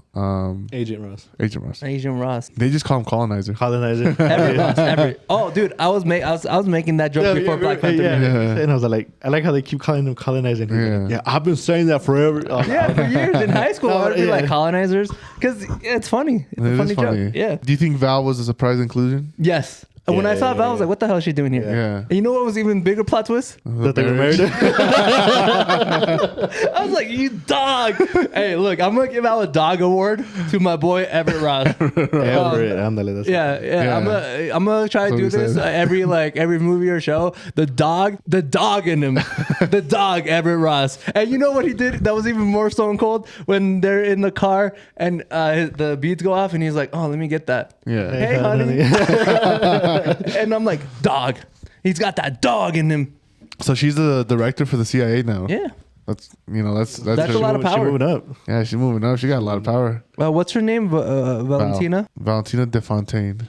Speaker 2: Agent Ross.
Speaker 1: Agent Ross.
Speaker 3: Asian Ross.
Speaker 1: They just call him colonizer.
Speaker 2: Colonizer.
Speaker 3: Every Ross. Every. Oh, dude, I was making that joke before Black Panther.
Speaker 1: Yeah.
Speaker 2: And I was like, I like how they keep calling him colonizer.
Speaker 1: Yeah.
Speaker 2: I've been saying that forever. Oh,
Speaker 3: Yeah, for years in high school, I would be
Speaker 2: yeah.
Speaker 3: like colonizers because it's funny. It's a
Speaker 1: It
Speaker 3: funny
Speaker 1: is funny.
Speaker 3: joke. Yeah.
Speaker 1: Do you think Val was a surprise inclusion?
Speaker 3: Yes. And when I saw
Speaker 2: Yeah,
Speaker 3: Val, I was like, what the hell is she doing here?
Speaker 1: Yeah.
Speaker 3: And you know what was even bigger plot twist?
Speaker 2: That they were married.
Speaker 3: I was like, you dog. Hey, look, I'm going to give out a dog award to my boy Everett Ross.
Speaker 2: Ándale, that's
Speaker 3: Yeah. I'm gonna try to do
Speaker 1: That's what he
Speaker 3: this
Speaker 1: said.
Speaker 3: every movie or show. The dog in him, the dog Everett Ross. And you know what he did? That was even more stone cold when they're in the car and the beads go off and he's like, "Oh, let me get that."
Speaker 1: Yeah.
Speaker 3: Hey, honey. And I'm like, dog. He's got that dog in him.
Speaker 1: So she's the director for the CIA now.
Speaker 3: Yeah.
Speaker 1: That's
Speaker 3: That's
Speaker 1: her.
Speaker 3: a lot of
Speaker 2: She
Speaker 3: power.
Speaker 2: moving up.
Speaker 1: Yeah, she's moving up. She got a lot of power.
Speaker 3: What's her name? Valentina.
Speaker 1: Valentina DeFontaine.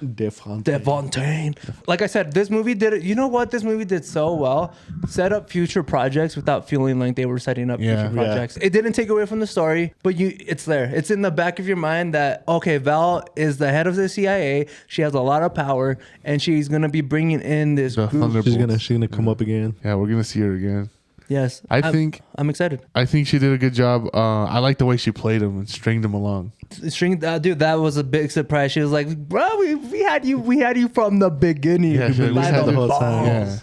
Speaker 3: Devontaine. Like I said, this movie did it. You know what? This movie did so well. Set up future projects without feeling like they were setting up
Speaker 1: Yeah.
Speaker 3: future projects. It didn't take away from the story, but it's there. It's in the back of your mind that, okay, Val is the head of the CIA. She has a lot of power, and she's gonna be bringing in this
Speaker 1: The
Speaker 3: group.
Speaker 1: Thunderbolts.
Speaker 2: She's gonna come up again.
Speaker 1: Yeah, we're gonna see her again.
Speaker 3: Yes,
Speaker 1: I think
Speaker 3: excited.
Speaker 1: she did a good job. I like the way she played him and stringed him along.
Speaker 3: Dude, that was a big surprise. She was like, "Bro, we had you from the beginning."
Speaker 1: Yeah, she
Speaker 2: we had the whole
Speaker 3: balls."
Speaker 2: time.
Speaker 1: Yeah,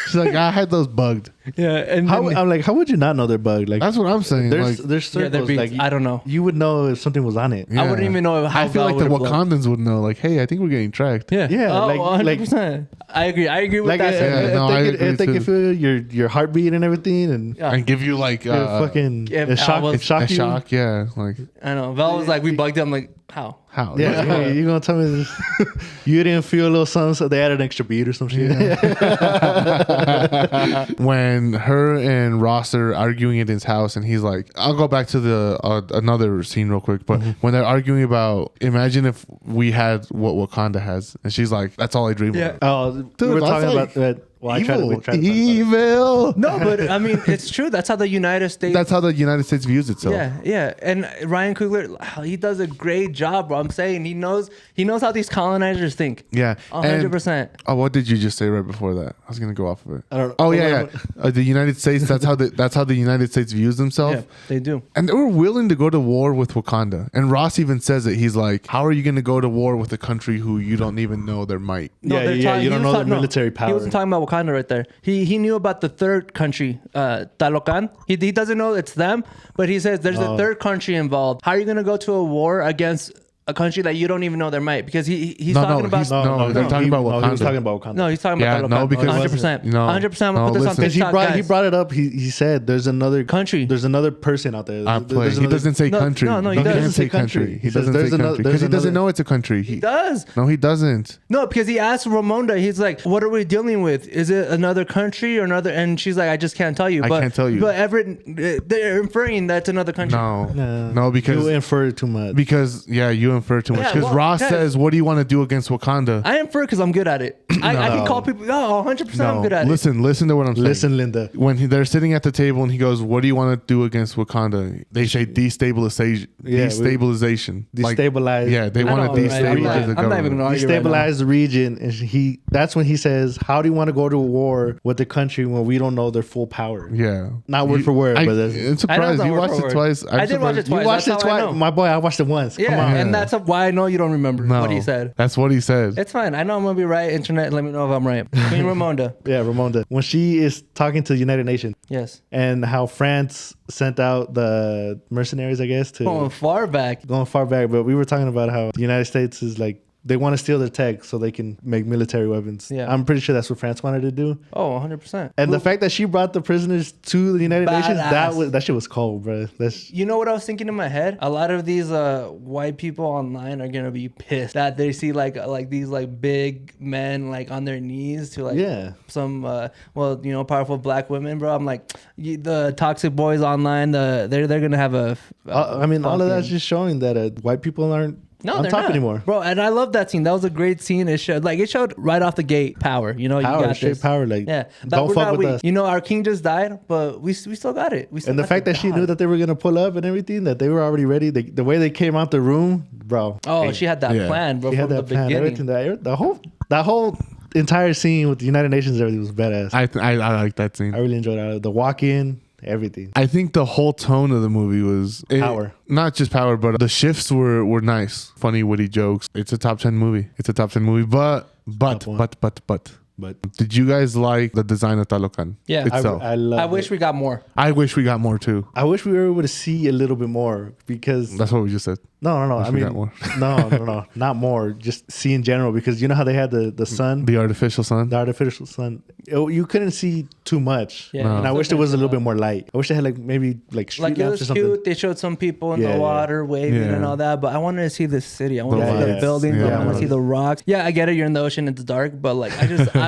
Speaker 1: she's like, I had those bugged.
Speaker 3: Yeah, and
Speaker 2: How,
Speaker 3: then-
Speaker 2: I'm like, how would you not know they're bugged? Like,
Speaker 1: That's what I'm saying.
Speaker 2: there's
Speaker 1: Like,
Speaker 2: there's
Speaker 3: Yeah, they're
Speaker 2: circles.
Speaker 3: beads.
Speaker 2: Like,
Speaker 3: I don't know.
Speaker 2: You would know if something was on it.
Speaker 1: yeah.
Speaker 3: I wouldn't even know how
Speaker 1: I feel
Speaker 3: Val
Speaker 1: like the
Speaker 3: would've looked.
Speaker 1: Wakandans would know. Like, hey, I think we're getting tracked.
Speaker 3: Yeah,
Speaker 2: Yeah,
Speaker 3: Oh,
Speaker 2: like-
Speaker 3: 100%. I agree with
Speaker 2: Like,
Speaker 3: that.
Speaker 1: Yeah, no, I agree
Speaker 2: if they
Speaker 1: too.
Speaker 2: can feel your heartbeat and everything, and
Speaker 3: Yeah.
Speaker 1: And give you like
Speaker 2: fucking
Speaker 3: if
Speaker 2: it shock,
Speaker 3: I was-
Speaker 2: it shock
Speaker 1: a
Speaker 2: you.
Speaker 1: shock. Yeah, like
Speaker 3: I know. Val was like, we bugged him. Like, how?
Speaker 1: how?
Speaker 2: Yeah, you gonna tell me this? You didn't feel a little something, so they added an extra beat or some shit.
Speaker 1: When her and Ross are arguing at his house, and he's like, I'll go back to the another scene real quick, but when they're arguing about, imagine if we had what Wakanda has, and she's like, that's all I dream
Speaker 3: Yeah.
Speaker 1: of.
Speaker 2: Oh, we were
Speaker 1: that's
Speaker 2: talking
Speaker 1: like
Speaker 2: about that. Well, I tried to
Speaker 1: Evil,
Speaker 2: talk about it.
Speaker 1: evil.
Speaker 3: No, but I mean, it's true. That's how the United States.
Speaker 1: That's how the United States views itself.
Speaker 3: Yeah. And Ryan Coogler, he does a great job, bro. I'm saying he knows how these colonizers think.
Speaker 1: Yeah,
Speaker 3: 100%.
Speaker 1: Oh, what did you just say right before that? I was gonna go off of it.
Speaker 2: I don't know.
Speaker 1: Oh yeah. The United States. That's how the United States views themselves.
Speaker 3: Yeah, they do.
Speaker 1: And they were willing to go to war with Wakanda. And Ross even says it. He's like, how are you going to go to war with a country who you don't even know their might?
Speaker 2: Yeah,
Speaker 3: they're
Speaker 2: yeah, you
Speaker 3: he
Speaker 2: don't
Speaker 3: was
Speaker 2: know the military power.
Speaker 3: He wasn't talking about Wakanda right there. He knew about the third country, Talocan. He doesn't know it's them, but he says there's a third country involved. How are you going to go to a war against a country that you don't even know their might? Because he's talking about...
Speaker 1: they're talking about
Speaker 2: No, he was
Speaker 1: Wakanda.
Speaker 2: talking about Wakanda.
Speaker 3: No, he's talking
Speaker 1: Yeah,
Speaker 3: about
Speaker 1: no,
Speaker 3: Talocan.
Speaker 1: because-
Speaker 3: 100%.
Speaker 1: No.
Speaker 3: 100%. I'm going to put this on
Speaker 1: No, listen.
Speaker 2: Because
Speaker 3: TikTok,
Speaker 2: he brought it up. He said there's another
Speaker 3: Country.
Speaker 2: There's another person out there.
Speaker 1: I'm playing.
Speaker 2: There's
Speaker 1: He
Speaker 2: another-
Speaker 1: doesn't say
Speaker 3: No,
Speaker 1: country.
Speaker 3: no, he
Speaker 1: He
Speaker 3: doesn't
Speaker 1: doesn't
Speaker 2: say
Speaker 1: say country.
Speaker 2: country.
Speaker 1: He
Speaker 2: He says
Speaker 1: doesn't
Speaker 2: there's
Speaker 1: say
Speaker 2: another-
Speaker 1: country. Because he
Speaker 2: there's
Speaker 1: doesn't
Speaker 2: another-
Speaker 1: know it's a country.
Speaker 3: He does.
Speaker 1: No, he doesn't.
Speaker 3: No, because he asked Ramonda, he's like, what are we dealing with? Is it another country or another? And she's like, I just can't tell you.
Speaker 1: I can't tell you.
Speaker 3: But Everett, they're inferring that's another country.
Speaker 1: No, because
Speaker 2: you infer too much.
Speaker 1: you infer too much.
Speaker 3: Yeah,
Speaker 1: Because
Speaker 3: well,
Speaker 1: Ross
Speaker 3: guys-
Speaker 1: says, what do you want to do against Wakanda?
Speaker 3: I infer because I'm good at it. I can call people, 100% I'm good at it.
Speaker 1: Listen to what I'm saying.
Speaker 2: Listen, Linda.
Speaker 1: When they're sitting at the table and he goes, what do you want to do against Wakanda? They say destabilization.
Speaker 2: Yeah,
Speaker 1: Destabilization. Like,
Speaker 2: Destabilize.
Speaker 1: yeah, they
Speaker 3: I
Speaker 1: want
Speaker 3: know,
Speaker 1: to
Speaker 3: right?
Speaker 1: destabilize the
Speaker 3: I'm not even
Speaker 1: government.
Speaker 3: going to argue right now.
Speaker 2: Destabilize the region, and that's when he says, "How do you want to go to war with the country when we don't know their full power?"
Speaker 1: Yeah.
Speaker 2: Not word for word, but that's-
Speaker 1: I'm surprised.
Speaker 3: not
Speaker 1: You
Speaker 3: word
Speaker 1: watched
Speaker 3: for
Speaker 1: it
Speaker 3: word.
Speaker 1: twice. I'm
Speaker 3: I did watch
Speaker 1: surprised-
Speaker 3: it twice.
Speaker 2: You watched
Speaker 3: That's
Speaker 2: it
Speaker 3: how I
Speaker 2: twice,
Speaker 3: know.
Speaker 2: my boy. I watched it once.
Speaker 3: Yeah,
Speaker 2: Come on.
Speaker 3: and that's why I know you don't remember
Speaker 1: No,
Speaker 3: what he said.
Speaker 1: That's what he said.
Speaker 3: It's fine. I know I'm going to be right. Internet, let me know if I'm right. Queen Ramonda.
Speaker 2: Yeah, Ramonda. When she is talking to the United Nations
Speaker 3: Yes.
Speaker 2: and how France sent out the mercenaries, I guess, to
Speaker 3: Going far back.
Speaker 2: going far back, but we were talking about how the United States is like they want to steal their tech so they can make military weapons.
Speaker 3: Yeah.
Speaker 2: I'm pretty sure that's what France wanted to do.
Speaker 3: Oh, 100%.
Speaker 2: And the fact that she brought the prisoners to the United Nations,
Speaker 3: Badass.
Speaker 2: that shit was cold, bro. That's
Speaker 3: You know what I was thinking in my head? A lot of these white people online are gonna be pissed that they see like these like big men like on their knees to like
Speaker 2: Yeah.
Speaker 3: some powerful black women, bro. I'm like the toxic boys online. They're gonna have a.
Speaker 2: I mean, all of that's just showing that white people aren't on
Speaker 3: they're
Speaker 2: top
Speaker 3: not,
Speaker 2: anymore.
Speaker 3: bro. And I love that scene. That was a great scene. It showed right off the gate power. You know,
Speaker 2: Power,
Speaker 3: you got
Speaker 2: straight
Speaker 3: this.
Speaker 2: power. Like,
Speaker 3: Yeah,
Speaker 2: don't
Speaker 3: we're
Speaker 2: fuck
Speaker 3: not
Speaker 2: with
Speaker 3: weak.
Speaker 2: us.
Speaker 3: You know, our king just died, but we still got it. We still
Speaker 2: And the
Speaker 3: got
Speaker 2: fact that she
Speaker 3: dog.
Speaker 2: knew that they were gonna pull up and everything, that they were already ready. The way they came out the room, bro.
Speaker 3: Oh, she had that
Speaker 1: Yeah.
Speaker 3: plan, bro,
Speaker 2: She had
Speaker 3: from
Speaker 2: that
Speaker 3: the
Speaker 2: plan.
Speaker 3: beginning.
Speaker 2: Everything. That whole entire scene with the United Nations, and everything was badass.
Speaker 1: I like that scene.
Speaker 2: I really enjoyed it. The walk in, everything.
Speaker 1: I think the whole tone of the movie was
Speaker 2: Power.
Speaker 1: Not just power, but the shifts were nice, funny, witty jokes. It's a top 10 movie. But But
Speaker 2: But
Speaker 1: did you guys like the design of Talocan?
Speaker 3: Yeah.
Speaker 1: itself?
Speaker 2: I love.
Speaker 3: I wish we got more.
Speaker 1: I wish we got more too.
Speaker 2: I wish we were able to see a little bit more because
Speaker 1: That's what we just said.
Speaker 2: no. I
Speaker 1: we
Speaker 2: mean,
Speaker 1: got more.
Speaker 2: no, not more. Just see in general because you know how they had the sun,
Speaker 1: The artificial sun.
Speaker 2: the artificial sun. You couldn't see too much.
Speaker 3: Yeah.
Speaker 1: No.
Speaker 2: And I wish there was a little bit more light. I wish they had like maybe like street
Speaker 3: Like it
Speaker 2: lamps
Speaker 3: was
Speaker 2: or something.
Speaker 3: cute. They showed some people in
Speaker 2: Yeah,
Speaker 3: the
Speaker 2: yeah.
Speaker 3: water waving
Speaker 1: Yeah.
Speaker 3: and all that, but I wanted to see the city. I wanted to see
Speaker 2: lights.
Speaker 3: the buildings.
Speaker 1: Yeah.
Speaker 3: I want to see the rocks. Yeah, I get it. You're in the ocean. It's dark, but like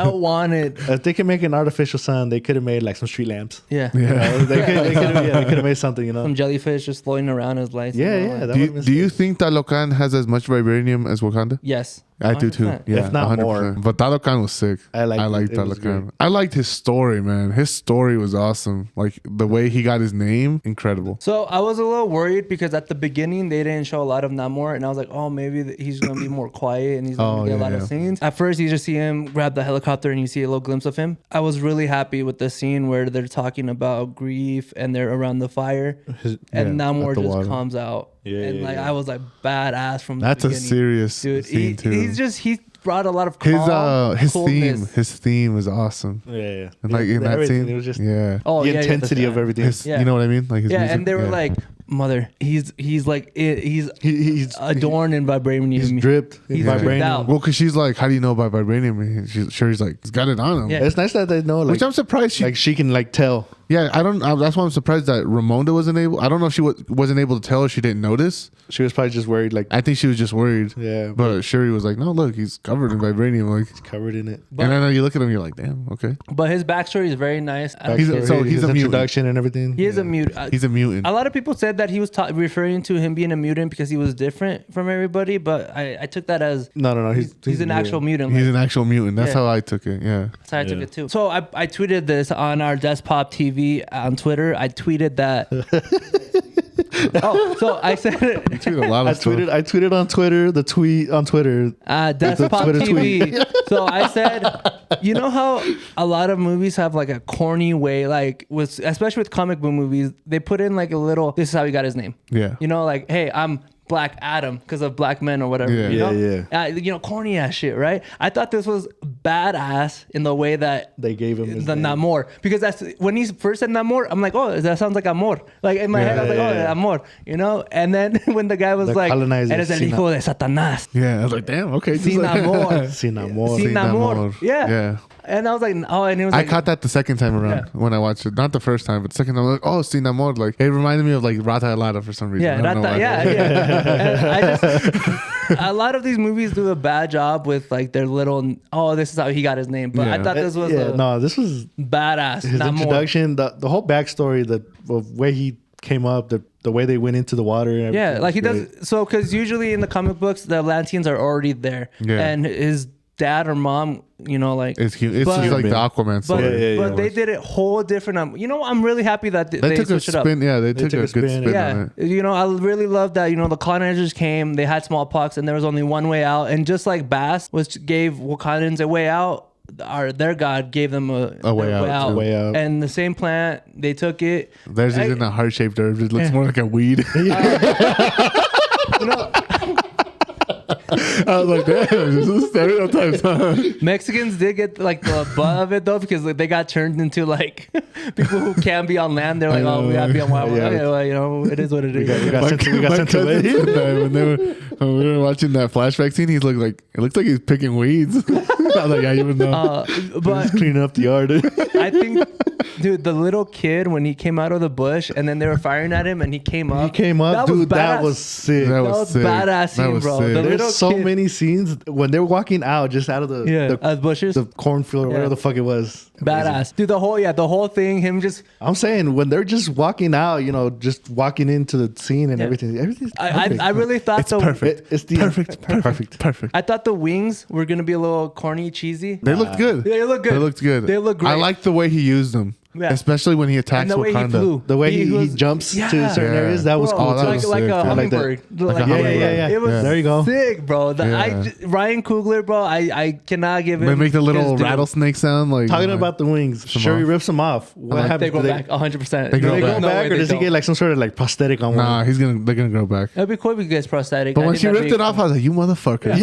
Speaker 3: I wanted.
Speaker 2: If they could make an artificial sun, they could have made like some street lamps.
Speaker 3: Yeah.
Speaker 2: You know, they could have made something. You know.
Speaker 3: Some jellyfish just floating around as lights.
Speaker 2: Yeah,
Speaker 3: you know,
Speaker 2: yeah.
Speaker 3: like-
Speaker 2: That
Speaker 1: Do
Speaker 2: would've
Speaker 1: you,
Speaker 2: been
Speaker 1: do you
Speaker 2: sick.
Speaker 1: think Talocan has as much vibranium as Wakanda?
Speaker 3: Yes.
Speaker 1: I do too.
Speaker 3: 100%.
Speaker 1: Yeah,
Speaker 2: If not more.
Speaker 1: But Talocan was sick.
Speaker 2: I liked it.
Speaker 1: liked
Speaker 2: It was
Speaker 1: Talocan.
Speaker 2: great.
Speaker 1: I liked his story, man. His story was awesome. Like the way he got his name, incredible.
Speaker 3: So I was a little worried because at the beginning they didn't show a lot of Namor, and I was like, oh, maybe he's gonna be more quiet and he's gonna get a lot of scenes. At first, you just see him grab the helicopter and you see a little glimpse of him. I was really happy with the scene where they're talking about grief and they're around the fire, and Namor
Speaker 1: at the
Speaker 3: just
Speaker 1: water.
Speaker 3: comes out,
Speaker 2: Yeah,
Speaker 3: and
Speaker 2: yeah,
Speaker 3: like
Speaker 2: yeah.
Speaker 3: I was like badass from
Speaker 1: That's
Speaker 3: the
Speaker 1: a
Speaker 3: beginning.
Speaker 1: serious
Speaker 3: Dude.
Speaker 1: scene too.
Speaker 3: He brought a lot of calm,
Speaker 1: his
Speaker 3: coolness.
Speaker 1: theme is awesome.
Speaker 2: Yeah.
Speaker 1: And like in that
Speaker 2: Everything,
Speaker 1: scene,
Speaker 2: it was just
Speaker 1: yeah.
Speaker 3: Oh
Speaker 2: the
Speaker 3: yeah,
Speaker 2: intensity
Speaker 3: yeah,
Speaker 2: of everything.
Speaker 1: His,
Speaker 3: Yeah.
Speaker 1: You know what I mean? Like his
Speaker 3: yeah,
Speaker 1: music,
Speaker 3: and they were
Speaker 1: yeah.
Speaker 3: like, "Mother, he's like he's
Speaker 2: he's
Speaker 3: adorned in vibranium.
Speaker 2: He's dripped in
Speaker 3: He's
Speaker 1: Yeah.
Speaker 3: dripped
Speaker 2: vibranium.
Speaker 3: out.
Speaker 1: Well, because she's like, how do you know about vibranium? And he's like, he's got it on him.
Speaker 3: Yeah.
Speaker 2: It's nice that they know, like,
Speaker 1: Which I'm surprised
Speaker 2: she can like tell.
Speaker 1: Yeah, that's why I'm surprised that Ramonda wasn't able. I don't know if she wasn't able to tell or she didn't notice.
Speaker 2: She was probably just worried, like,
Speaker 1: I think she was just worried.
Speaker 2: yeah,
Speaker 1: But Shuri was like, no, look, he's covered in vibranium. Like,
Speaker 2: covered in it.
Speaker 1: and then you look at him, you're like, damn, okay.
Speaker 3: But his backstory is very nice.
Speaker 1: He's
Speaker 2: Backstory,
Speaker 1: a
Speaker 2: his
Speaker 1: mutant.
Speaker 2: introduction and everything.
Speaker 3: He is a mutant.
Speaker 1: He's a mutant.
Speaker 3: A lot of people said that he was referring to him being a mutant because he was different from everybody, but I took that as
Speaker 2: No.
Speaker 3: he's an actual mutant.
Speaker 1: He's an actual mutant. That's
Speaker 3: Yeah.
Speaker 1: how I took it. Yeah.
Speaker 3: That's how I took it too. So I tweeted this on our Deskpop TV on Twitter. I tweeted that. So I said
Speaker 1: Tweet a lot of stuff.
Speaker 2: I tweeted on Twitter, the tweet on Twitter.
Speaker 3: Deskpop
Speaker 2: Twitter
Speaker 3: TV. So I said, you know how a lot of movies have like a corny way, like with especially with comic book movies, they put in like a little. This is how he got his name.
Speaker 1: Yeah.
Speaker 3: You know, like, hey, I'm Black Adam because of black men or whatever.
Speaker 1: Yeah.
Speaker 3: You know?
Speaker 2: Yeah,
Speaker 3: You know, corny ass shit, right? I thought this was badass in the way that
Speaker 2: They gave him his
Speaker 3: the
Speaker 2: name.
Speaker 3: Namor, because that's when he first said Namor, I'm like, oh, that sounds like Amor. Like in my head, I was like, oh,
Speaker 2: yeah.
Speaker 3: Amor, you know. And then when the guy was
Speaker 2: The
Speaker 3: like,
Speaker 2: colonizer,
Speaker 3: eres el
Speaker 2: sin
Speaker 3: hijo de Satanás.
Speaker 1: Yeah. I was like, damn, okay. just
Speaker 3: Sin
Speaker 1: like-
Speaker 3: amor.
Speaker 2: Sin amor.
Speaker 3: Sin amor.
Speaker 1: amor.
Speaker 3: Yeah.
Speaker 1: Yeah.
Speaker 3: And I was like, oh, and it was
Speaker 1: I
Speaker 3: like,
Speaker 1: caught that the second time around
Speaker 3: Yeah.
Speaker 1: when I watched it. Not the first time, but the second time, I was like, oh, Sin Amor. Like, it reminded me of like Rata Alada for some reason.
Speaker 3: yeah,
Speaker 1: I don't know
Speaker 3: Rata,
Speaker 1: why.
Speaker 3: yeah. And a lot of these movies do a bad job with like their little, oh, this is how he got his name. But I
Speaker 1: Yeah.
Speaker 3: thought this was
Speaker 2: this was
Speaker 3: badass.
Speaker 2: his
Speaker 3: Namor.
Speaker 2: introduction, the whole backstory, the way he came up, the way they went into the water. And
Speaker 3: Yeah,
Speaker 2: everything
Speaker 3: like he
Speaker 2: was great.
Speaker 3: does. So, because usually in the comic books, the Atlanteans are already there,
Speaker 1: Yeah.
Speaker 3: and his dad or mom, you know, like
Speaker 1: It's cute. It's
Speaker 3: But-
Speaker 1: just like the
Speaker 2: Human.
Speaker 1: Aquaman
Speaker 3: But,
Speaker 1: story.
Speaker 2: Yeah,
Speaker 3: but they did it whole different. You know, I'm really happy that they
Speaker 1: They took a
Speaker 3: switched it up.
Speaker 1: spin. Yeah, they took a good spin on
Speaker 3: Yeah,
Speaker 1: it.
Speaker 3: you know, I really love that. You know, the colonizers came, they had smallpox, and there was only one way out. And just like Bass gave Wakandans a way out, their god gave them a
Speaker 1: way
Speaker 3: their
Speaker 1: out, too.
Speaker 2: Way out.
Speaker 3: And the same plant, they took it.
Speaker 1: Theirs is in a heart-shaped herb. It looks more like a weed.
Speaker 3: You know,
Speaker 1: I was like, damn, this is stereotypes. Huh?
Speaker 3: Mexicans did get like the butt of it though, because like, they got turned into like people who can be on land. They're like, oh, we gotta be on wild.
Speaker 2: Yeah.
Speaker 3: Okay, well, you know, it is what it is.
Speaker 2: We got sent
Speaker 1: cousin
Speaker 2: away.
Speaker 1: said that when we were watching that flashback scene, it looks like he's picking weeds. I was like, yeah, you would know.
Speaker 3: But
Speaker 2: Cleaning up the yard.
Speaker 3: I think, dude, the little kid when he came out of the bush and then they were firing at him and he came up.
Speaker 2: Dude. That
Speaker 3: badass.
Speaker 2: was sick.
Speaker 1: That
Speaker 3: That was
Speaker 1: sick.
Speaker 3: badass
Speaker 1: That
Speaker 3: scene,
Speaker 1: was
Speaker 3: bro.
Speaker 1: sick.
Speaker 3: The
Speaker 2: There's
Speaker 3: little
Speaker 2: so
Speaker 3: kid-
Speaker 2: many scenes when they were walking out just out of
Speaker 3: as bushes.
Speaker 2: the cornfield or whatever the fuck it was.
Speaker 3: Badass, dude. The whole thing. Him just.
Speaker 2: I'm saying when they're just walking out, you know, just walking into the scene and everything's
Speaker 3: I really thought
Speaker 1: It's perfect.
Speaker 2: It's the
Speaker 1: Perfect.
Speaker 3: I thought the wings were gonna be a little corny, cheesy.
Speaker 1: They looked good.
Speaker 3: They look good.
Speaker 1: They looked good.
Speaker 3: They look great.
Speaker 1: I liked the way he used them.
Speaker 3: Yeah.
Speaker 1: Especially when he attacks
Speaker 3: And the way he
Speaker 1: Wakanda.
Speaker 3: flew.
Speaker 2: The way he
Speaker 3: was-
Speaker 2: jumps
Speaker 3: Yeah.
Speaker 2: to certain
Speaker 1: Yeah.
Speaker 2: areas, that was
Speaker 3: Bro,
Speaker 2: cool.
Speaker 1: that
Speaker 2: too.
Speaker 1: was
Speaker 3: like
Speaker 1: sick.
Speaker 3: a
Speaker 1: I
Speaker 2: like that.
Speaker 3: hummingbird.
Speaker 1: Like a hummingbird.
Speaker 2: Yeah.
Speaker 3: It was
Speaker 2: There you go.
Speaker 3: sick, bro.
Speaker 1: Yeah.
Speaker 3: Ryan Coogler, bro. I cannot give
Speaker 1: They
Speaker 3: him.
Speaker 1: make the little
Speaker 3: his due.
Speaker 1: rattlesnake sound. Like
Speaker 2: Talking about the wings, Shuri
Speaker 1: off.
Speaker 2: rips them off. What
Speaker 1: like-
Speaker 2: happens?
Speaker 3: They go
Speaker 2: Do
Speaker 3: back 100%.
Speaker 1: They
Speaker 2: Do
Speaker 1: grow
Speaker 2: they go
Speaker 1: back.
Speaker 3: No
Speaker 2: back,
Speaker 3: way
Speaker 2: or
Speaker 3: they
Speaker 2: does he
Speaker 3: don't.
Speaker 2: get like some sort of like prosthetic on one?
Speaker 1: Nah, they're gonna grow back.
Speaker 3: It'd be cool if he gets prosthetic.
Speaker 1: But
Speaker 3: I
Speaker 1: when
Speaker 3: think
Speaker 1: she
Speaker 3: that'd
Speaker 1: ripped
Speaker 3: be-
Speaker 1: it off, I was like, "You motherfucker!"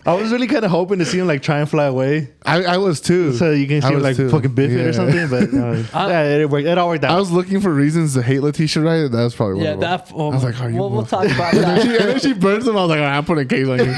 Speaker 2: I was really kind of hoping to see him like try and fly away,
Speaker 1: I was too.
Speaker 2: so you can
Speaker 1: I
Speaker 2: see him
Speaker 1: was
Speaker 2: like
Speaker 1: too.
Speaker 2: fucking biff it
Speaker 1: Yeah.
Speaker 2: or something. But yeah, it worked. It all worked out.
Speaker 1: I was looking for reasons to hate Letitia Wright. That was probably one
Speaker 3: Yeah,
Speaker 1: of them.
Speaker 3: that.
Speaker 1: I was like, "Are you?"
Speaker 3: We'll talk about
Speaker 1: and
Speaker 3: that.
Speaker 1: then she burns him. I was like, "All right, I'm putting a case on you."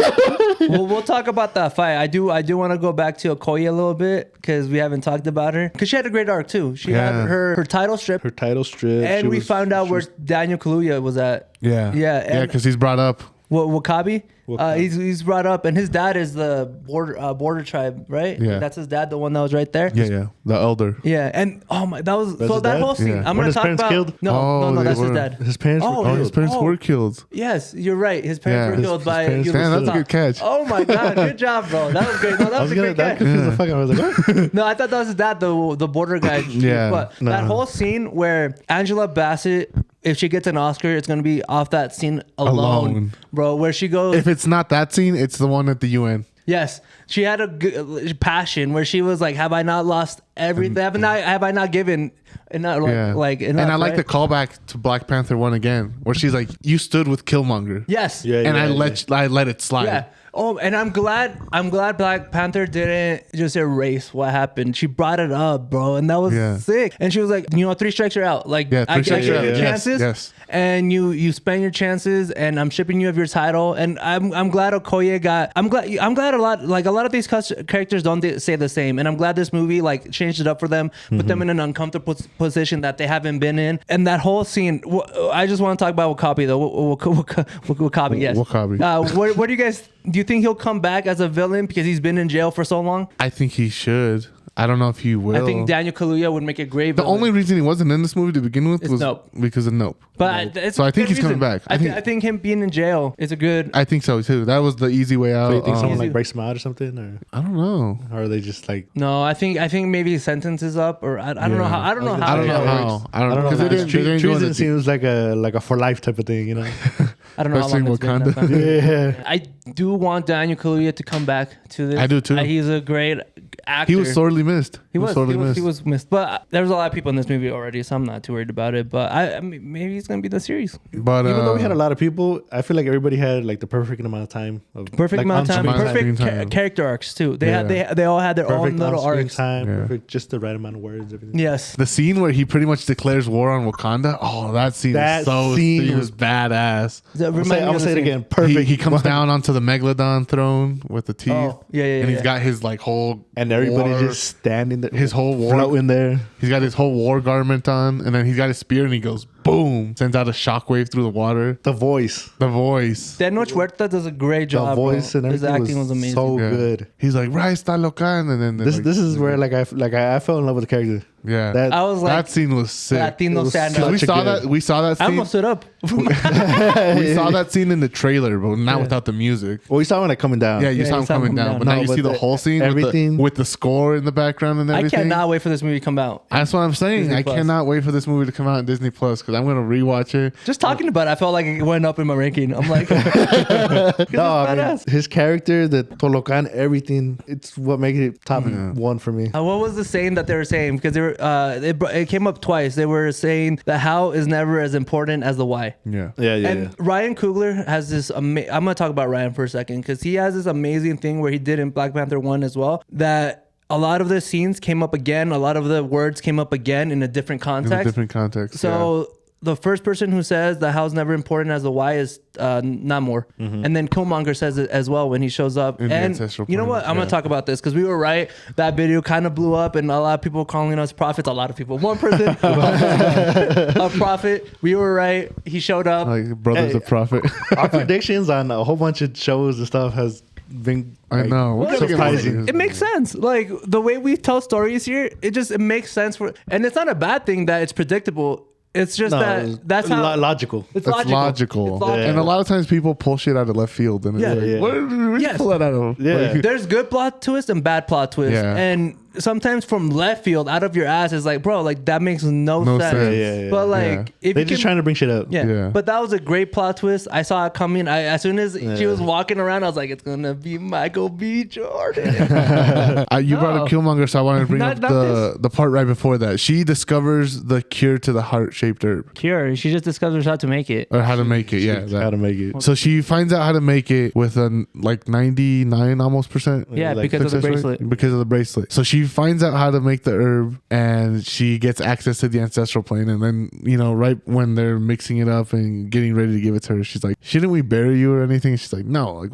Speaker 3: We'll talk about that fight. I do want to go back to Okoye a little bit because we haven't talked about her. Because she had a great arc too. She had
Speaker 1: Yeah.
Speaker 3: her title strip,
Speaker 2: Her title strip,
Speaker 3: and we found out where Daniel Kaluuya was at.
Speaker 1: Yeah,
Speaker 3: Yeah,
Speaker 1: yeah,
Speaker 3: and-
Speaker 1: because he's brought up.
Speaker 3: Wakabi.
Speaker 2: Wakabi.
Speaker 3: He's brought up, and his dad is the border tribe, right?
Speaker 1: Yeah.
Speaker 3: That's his dad, the one that was right there.
Speaker 1: Yeah, the elder.
Speaker 3: Yeah, and oh my, that was
Speaker 2: That's
Speaker 3: so
Speaker 2: his
Speaker 3: that
Speaker 2: dad?
Speaker 3: whole scene.
Speaker 1: Yeah.
Speaker 3: I'm
Speaker 2: Weren't
Speaker 3: gonna
Speaker 2: his
Speaker 3: talk
Speaker 2: parents
Speaker 3: about.
Speaker 2: killed?
Speaker 1: Oh,
Speaker 3: No,
Speaker 1: they
Speaker 3: that's his
Speaker 1: were.
Speaker 3: dad.
Speaker 2: His parents.
Speaker 3: Oh,
Speaker 2: were
Speaker 1: Oh, his parents were killed.
Speaker 3: Yes, you're right. His parents
Speaker 1: Yeah.
Speaker 3: were
Speaker 1: His-
Speaker 3: killed
Speaker 2: his
Speaker 3: by.
Speaker 2: parents-
Speaker 3: Yusuf
Speaker 1: Damn, that's a
Speaker 3: Sultan.
Speaker 1: good catch.
Speaker 3: Oh my god, good job, bro. That was great. No, that
Speaker 2: I
Speaker 3: was
Speaker 2: was
Speaker 3: a
Speaker 2: gonna
Speaker 3: great
Speaker 2: that
Speaker 3: catch.
Speaker 2: confused the fuck. I was like, what?
Speaker 3: No, I thought that was his dad, the border guy.
Speaker 1: Yeah.
Speaker 3: But
Speaker 2: No.
Speaker 3: that whole scene where Angela Bassett, if she gets an Oscar, it's gonna be off that scene alone. Bro. Where she goes.
Speaker 1: If it's not that scene, it's the one at the UN.
Speaker 3: Yes, she had a good passion where she was like, "Have I not lost everything? Have I not given?" And not like
Speaker 1: and I like the callback to Black Panther 1 again, where she's like, "You stood with Killmonger."
Speaker 3: Yes.
Speaker 2: Yeah.
Speaker 1: And I let it slide.
Speaker 3: Yeah. Oh, and I'm glad Black Panther didn't just erase what happened. She brought it up, bro, and that was
Speaker 1: Yeah.
Speaker 3: sick. And she was like, 3 strikes are out. Like,
Speaker 1: Yeah,
Speaker 3: I
Speaker 1: 3 strikes
Speaker 3: give
Speaker 1: are out.
Speaker 3: you
Speaker 1: Yes,
Speaker 3: chances,
Speaker 1: yes.
Speaker 3: and you spend your chances, and I'm shipping you of your title. And I'm glad Okoye got. I'm glad a lot of these characters don't say the same, and I'm glad this movie like changed it up for them, put them in an uncomfortable position that they haven't been in, and that whole scene. I just want to talk about Wakabi though. Wakabi, yes.
Speaker 1: Wakabi.
Speaker 3: What do you guys? Do you think he'll come back as a villain because he's been in jail for so long?
Speaker 1: I think he should. I don't know if he will.
Speaker 3: I think Daniel Kaluuya would make a great
Speaker 1: the
Speaker 3: villain.
Speaker 1: only reason he wasn't in this movie to begin with was
Speaker 3: Nope.
Speaker 1: because of Nope.
Speaker 3: But it's
Speaker 1: So I
Speaker 3: a
Speaker 1: think
Speaker 3: good
Speaker 1: he's coming
Speaker 3: reason.
Speaker 1: back.
Speaker 3: I think him being in jail is a good.
Speaker 1: I think so too. That was the easy way out.
Speaker 2: So you think someone
Speaker 3: Easy.
Speaker 2: like breaks him out or something, or
Speaker 1: I don't know.
Speaker 2: are they just like?
Speaker 3: No, I think maybe his sentence is up, or I don't know how. I don't know how.
Speaker 1: I don't know
Speaker 3: it
Speaker 1: how.
Speaker 3: works.
Speaker 1: I don't know because
Speaker 2: They
Speaker 1: they didn't go into
Speaker 2: treason
Speaker 1: the-
Speaker 2: seems like a for life type of thing, you know?
Speaker 3: I don't know how
Speaker 1: Especially
Speaker 3: long it's been.
Speaker 1: Wakanda.
Speaker 3: That's not-
Speaker 2: Yeah.
Speaker 3: I do want Daniel Kaluuya to come back to this.
Speaker 1: I do too.
Speaker 3: He's a great actor.
Speaker 1: He was sorely missed.
Speaker 3: He was
Speaker 1: sorely missed.
Speaker 3: He was missed, but there was a lot of people in this movie already, so I'm not too worried about it. But I mean, maybe it's gonna be the series.
Speaker 1: But
Speaker 2: Even though we had a lot of people, I feel like everybody had like the perfect amount of time.
Speaker 3: Perfect
Speaker 2: like,
Speaker 3: amount of time,
Speaker 2: on-screen
Speaker 3: perfect
Speaker 1: screen time.
Speaker 3: character arcs too. They
Speaker 1: Yeah.
Speaker 3: had they all had their
Speaker 2: Perfect
Speaker 3: own little
Speaker 2: on-screen
Speaker 3: arcs.
Speaker 2: time,
Speaker 1: Yeah.
Speaker 2: perfect, just the right amount of words, everything.
Speaker 3: Yes,
Speaker 1: the scene where he pretty much declares war on Wakanda. Oh, that scene
Speaker 2: That
Speaker 1: was
Speaker 2: scene
Speaker 1: was badass.
Speaker 3: I'm
Speaker 2: I'm gonna say it again. Perfect.
Speaker 1: He comes down onto the megalodon throne with the teeth.
Speaker 3: Oh, yeah,
Speaker 1: And he's
Speaker 3: yeah.
Speaker 1: got his like whole
Speaker 2: and everybody
Speaker 1: war-
Speaker 2: just standing there.
Speaker 1: his whole war
Speaker 2: floating there.
Speaker 1: He's got his whole war garment on, and then he's got his spear, and he goes boom, sends out a shockwave through the water.
Speaker 2: The voice,
Speaker 1: The voice.
Speaker 3: Tenoch Huerta does a great
Speaker 2: the
Speaker 3: job.
Speaker 2: voice,
Speaker 3: bro.
Speaker 2: and
Speaker 3: His
Speaker 2: everything
Speaker 3: acting was amazing.
Speaker 2: so
Speaker 1: Yeah.
Speaker 2: good.
Speaker 1: He's like, right, está loca, and then
Speaker 2: This is where I fell in love with the character.
Speaker 1: yeah.
Speaker 2: That
Speaker 3: I was like,
Speaker 1: that scene was sick.
Speaker 3: Latino
Speaker 2: It was
Speaker 3: stand
Speaker 2: such
Speaker 3: up.
Speaker 1: We
Speaker 2: a
Speaker 1: saw
Speaker 2: good-
Speaker 1: that. We saw that
Speaker 3: I
Speaker 1: scene.
Speaker 3: almost stood up.
Speaker 1: We saw that scene in the trailer, but not without the music.
Speaker 2: well, we saw him like coming down.
Speaker 1: Yeah, you saw him coming down, but
Speaker 2: No,
Speaker 1: now you
Speaker 2: but
Speaker 1: see the
Speaker 2: the-
Speaker 1: whole scene
Speaker 2: everything-
Speaker 1: with the score in the background and
Speaker 3: I
Speaker 1: everything.
Speaker 3: cannot wait for this movie to come out.
Speaker 1: That's what I'm saying.
Speaker 3: Disney
Speaker 1: I
Speaker 3: Plus.
Speaker 1: cannot wait for this movie to come out on Disney Plus because I'm gonna rewatch it.
Speaker 3: Just talking about it, I felt like it went up in my ranking. I'm like, 'cause it's
Speaker 2: No, I mean,
Speaker 3: badass.
Speaker 2: his character, the Tolocan, everything. It's what makes it top one for me.
Speaker 3: What was the saying that they were saying? Because they were, it came up twice. They were saying the how is never as important as the why.
Speaker 1: Yeah.
Speaker 3: And Ryan Coogler has this. I'm gonna talk about Ryan for a second because he has this amazing thing where he did in Black Panther 1 as well. That a lot of the scenes came up again. A lot of the words came up again in a different context.
Speaker 1: In a different context.
Speaker 3: So the first person who says the how's never important as the why is Namor. And then Killmonger says it as well when he shows up.
Speaker 1: In the
Speaker 3: And
Speaker 1: ancestral
Speaker 3: you know
Speaker 1: plane,
Speaker 3: what? I'm going to talk about this because we were right. That video kind of blew up and a lot of people calling us prophets. A lot of people. One person, a prophet. We were right. He showed up.
Speaker 1: like Brothers
Speaker 2: Hey,
Speaker 1: of Prophet.
Speaker 2: Our predictions on a whole bunch of shows and stuff has been.
Speaker 1: I know. We're
Speaker 3: Well,
Speaker 1: gonna get
Speaker 2: surprising.
Speaker 1: more-
Speaker 3: It makes sense. Like the way we tell stories here, it makes sense for, and it's not a bad thing that it's predictable. It's just that's how
Speaker 2: logical.
Speaker 3: It's
Speaker 1: It's
Speaker 3: logical.
Speaker 1: logical.
Speaker 3: It's logical.
Speaker 1: And a lot of times people pull shit out of left field. And
Speaker 3: Yeah.
Speaker 1: it's like,
Speaker 2: Yeah.
Speaker 1: where did we
Speaker 3: Yes.
Speaker 1: pull that out of?
Speaker 2: Yeah.
Speaker 1: Like,
Speaker 3: There's good plot twists and bad plot twists.
Speaker 1: Yeah.
Speaker 3: And sometimes from left field out of your ass is like, bro, like that makes no sense.
Speaker 2: Yeah.
Speaker 3: But like, if
Speaker 2: they're just trying to bring shit up.
Speaker 3: Yeah. But that was a great plot twist. I saw it coming. As soon as she was walking around, I was like, it's gonna be Michael B. Jordan.
Speaker 1: You brought up Killmonger, so I wanted to bring up the part right before that. She discovers the cure to the heart-shaped herb.
Speaker 4: Cure. She just discovers how to make it.
Speaker 1: Or how to make it, yeah.
Speaker 2: How to make it.
Speaker 1: So she finds out how to make it with a like 99 almost percent.
Speaker 4: Yeah,
Speaker 2: like
Speaker 4: because of the
Speaker 1: success
Speaker 4: bracelet.
Speaker 1: rate? Because of the bracelet. So she finds out how to make the herb and she gets access to the ancestral plane. And then, you know, right when they're mixing it up and getting ready to give it to her, she's like, shouldn't we bury you or anything? She's like, no, like,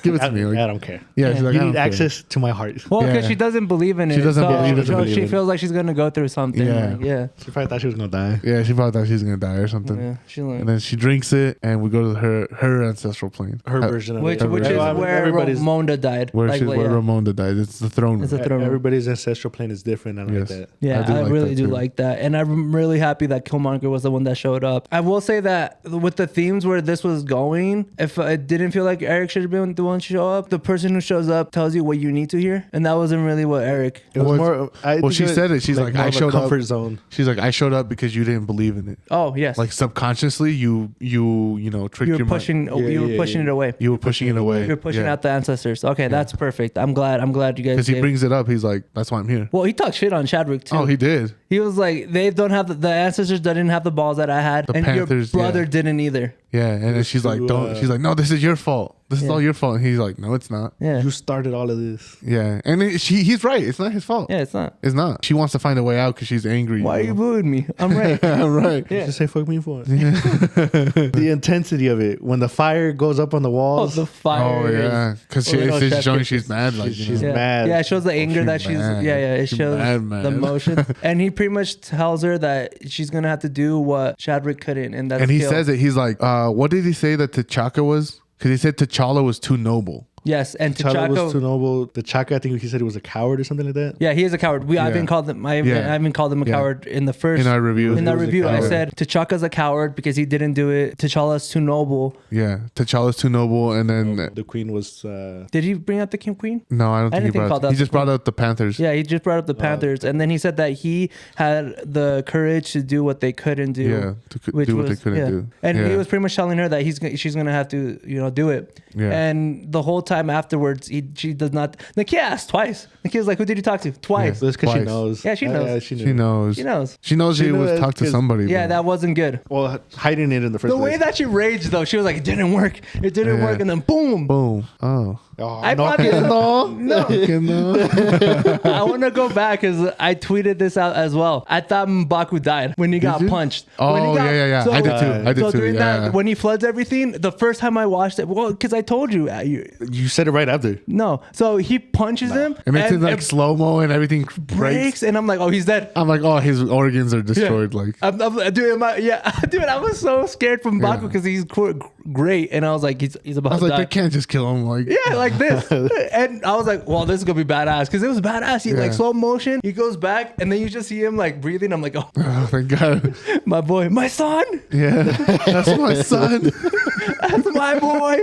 Speaker 1: give it to me. Like,
Speaker 2: I don't care.
Speaker 1: Yeah, she's like,
Speaker 2: You
Speaker 1: I
Speaker 2: need
Speaker 1: don't care.
Speaker 2: access to my heart.
Speaker 4: Well, because
Speaker 1: Yeah.
Speaker 4: she doesn't believe in it.
Speaker 1: She doesn't believe it.
Speaker 4: She feels like she's gonna go through something.
Speaker 1: Yeah.
Speaker 4: Yeah.
Speaker 2: She probably thought she was gonna die.
Speaker 1: Yeah, she probably thought she was gonna die or something.
Speaker 3: Yeah, she
Speaker 1: And
Speaker 3: learned.
Speaker 1: then she drinks it, and we go to her ancestral plane.
Speaker 2: Her version of
Speaker 3: Which
Speaker 2: it.
Speaker 3: is
Speaker 1: Well,
Speaker 3: where
Speaker 2: everybody's
Speaker 3: Ramonda died.
Speaker 1: Where
Speaker 3: Like,
Speaker 1: where
Speaker 3: yeah.
Speaker 1: Ramonda died. It's the throne.
Speaker 3: It's a throne room.
Speaker 2: everybody's ancestral plane is different. I don't
Speaker 1: Yes.
Speaker 2: like that.
Speaker 3: Yeah,
Speaker 1: I do
Speaker 3: I
Speaker 1: like
Speaker 3: really
Speaker 1: that
Speaker 3: do
Speaker 1: too.
Speaker 3: like that. And I'm really happy that Killmonger was the one that showed up. I will say that with the themes where this was going, if it didn't feel like Eric should have been the one to show up, the person who shows up tells you what you need to hear. And that wasn't really what Eric.
Speaker 2: It was
Speaker 1: Well,
Speaker 2: more.
Speaker 1: well, she said it. She's like,
Speaker 2: more
Speaker 1: I
Speaker 2: of a
Speaker 1: showed up.
Speaker 2: comfort zone.
Speaker 1: She's like, I showed up because you didn't believe in it.
Speaker 3: Oh, yes.
Speaker 1: Like subconsciously, you know, tricked
Speaker 3: you were
Speaker 1: your
Speaker 3: pushing
Speaker 1: mind.
Speaker 3: you were
Speaker 2: yeah,
Speaker 3: pushing
Speaker 2: yeah.
Speaker 3: it away.
Speaker 1: You were pushing it away.
Speaker 3: You're pushing out the ancestors. Okay, that's perfect. I'm glad you guys
Speaker 1: because he
Speaker 3: gave-
Speaker 1: brings it up. He's like, that's why I'm here.
Speaker 3: Well, he talked shit on Chadwick too.
Speaker 1: Oh, he did.
Speaker 3: He was like, they don't have the ancestors didn't have the balls that I had,
Speaker 1: The
Speaker 3: and
Speaker 1: Panthers,
Speaker 3: your brother
Speaker 1: yeah.
Speaker 3: didn't either.
Speaker 1: Yeah, and then she's like,
Speaker 2: to,
Speaker 1: don't. She's like, no, this is your fault. This is all your fault. And he's like, no, it's not.
Speaker 3: Yeah,
Speaker 2: You started all of this.
Speaker 1: Yeah, and he's right. It's not his fault.
Speaker 3: yeah, it's not.
Speaker 1: It's not. She wants to find a way out because she's angry.
Speaker 3: Why are you booing me? I'm right.
Speaker 1: I'm right.
Speaker 3: Yeah.
Speaker 2: Just say fuck me for it. The intensity of it when the fire goes up on the
Speaker 3: Oh,
Speaker 2: walls.
Speaker 3: the fire.
Speaker 1: Oh yeah, because
Speaker 2: Oh, no,
Speaker 1: she's
Speaker 2: Chef
Speaker 1: showing
Speaker 2: gets-
Speaker 1: she's mad. Like
Speaker 2: she's
Speaker 1: you know.
Speaker 2: mad.
Speaker 3: Yeah, it shows the anger
Speaker 1: she's
Speaker 3: that she's.
Speaker 1: mad.
Speaker 3: Yeah. It
Speaker 1: She's
Speaker 3: shows
Speaker 1: mad.
Speaker 3: the emotion, and he pretty much tells her that she's gonna have to do what Chadwick couldn't, and that's
Speaker 1: And he
Speaker 3: kill.
Speaker 1: says it. He's like, what did he say that T'Chaka was? Because he said T'Challa was too noble.
Speaker 3: Yes, and
Speaker 2: T'Challa was
Speaker 3: T'Chaka.
Speaker 2: too noble. The Chaka, I think he said he was a coward or something like that.
Speaker 3: Yeah, he is a coward. I haven't called him. I haven't called him a coward in the first.
Speaker 1: In our review.
Speaker 3: In that
Speaker 1: He was a
Speaker 3: review, I
Speaker 1: coward.
Speaker 3: said T'Chaka's a coward because he didn't do it. T'Challa's too noble.
Speaker 1: Yeah, T'Challa's too noble, and then
Speaker 2: The queen was.
Speaker 3: Did he bring up the King Queen?
Speaker 1: no, I don't think he
Speaker 3: anything
Speaker 1: brought.
Speaker 3: called
Speaker 1: He
Speaker 3: out
Speaker 1: just
Speaker 3: the
Speaker 1: brought out the Panthers.
Speaker 3: Yeah, he just brought up the Panthers, and then he said that he had the courage to do what they couldn't do.
Speaker 1: Yeah, to do what they couldn't do.
Speaker 3: And
Speaker 1: Yeah.
Speaker 3: he was pretty much telling her that she's gonna have to do it.
Speaker 1: Yeah.
Speaker 3: And the whole time afterwards, she does not. Nakia asked twice. Nakia's like, "Who did you talk to?" Twice.
Speaker 2: That's because she
Speaker 1: Twice.
Speaker 2: knows.
Speaker 3: Yeah, she knows.
Speaker 2: Yeah,
Speaker 1: She knows.
Speaker 3: She knows.
Speaker 1: She knows
Speaker 2: She
Speaker 1: he was
Speaker 2: knows
Speaker 1: talk to
Speaker 2: 'cause-
Speaker 1: somebody.
Speaker 3: Yeah,
Speaker 1: but-
Speaker 3: that wasn't good.
Speaker 2: Well, hiding it in the first
Speaker 3: The
Speaker 2: place.
Speaker 3: way that she raged though, she was like, "It didn't work. It didn't
Speaker 1: Yeah.
Speaker 3: work," and then boom.
Speaker 1: Boom. Oh.
Speaker 3: I brought this up. No.
Speaker 1: No.
Speaker 3: I want to go back because I tweeted this out as well. I thought M'Baku died when he got
Speaker 1: you?
Speaker 3: punched.
Speaker 1: Oh,
Speaker 3: When he got-
Speaker 1: yeah. I did too. I did
Speaker 3: so
Speaker 1: too.
Speaker 3: during
Speaker 1: Yeah.
Speaker 3: that, when he floods everything, the first time I watched it, well, because I told you,
Speaker 2: You said it right after.
Speaker 3: no. So he punches him
Speaker 1: It makes it like
Speaker 3: it
Speaker 1: slow mo and everything breaks.
Speaker 3: breaks, and I'm like, oh, he's dead.
Speaker 1: I'm like, oh, his organs are destroyed. Like,
Speaker 3: Dude, dude, I was so scared from Baku
Speaker 1: Yeah.
Speaker 3: because he's great, and I was like, he's about
Speaker 1: I was
Speaker 3: to
Speaker 1: like,
Speaker 3: die.
Speaker 1: they can't just kill him. Like,
Speaker 3: Yeah, like this. And I was like, well, this is gonna be badass. Because it was badass. He like
Speaker 1: Yeah.
Speaker 3: slow motion, he goes back, and then you just see him like breathing. I'm like, oh,
Speaker 1: oh, thank God.
Speaker 3: my boy, my son,
Speaker 1: Yeah, that's my son.
Speaker 3: that's my boy.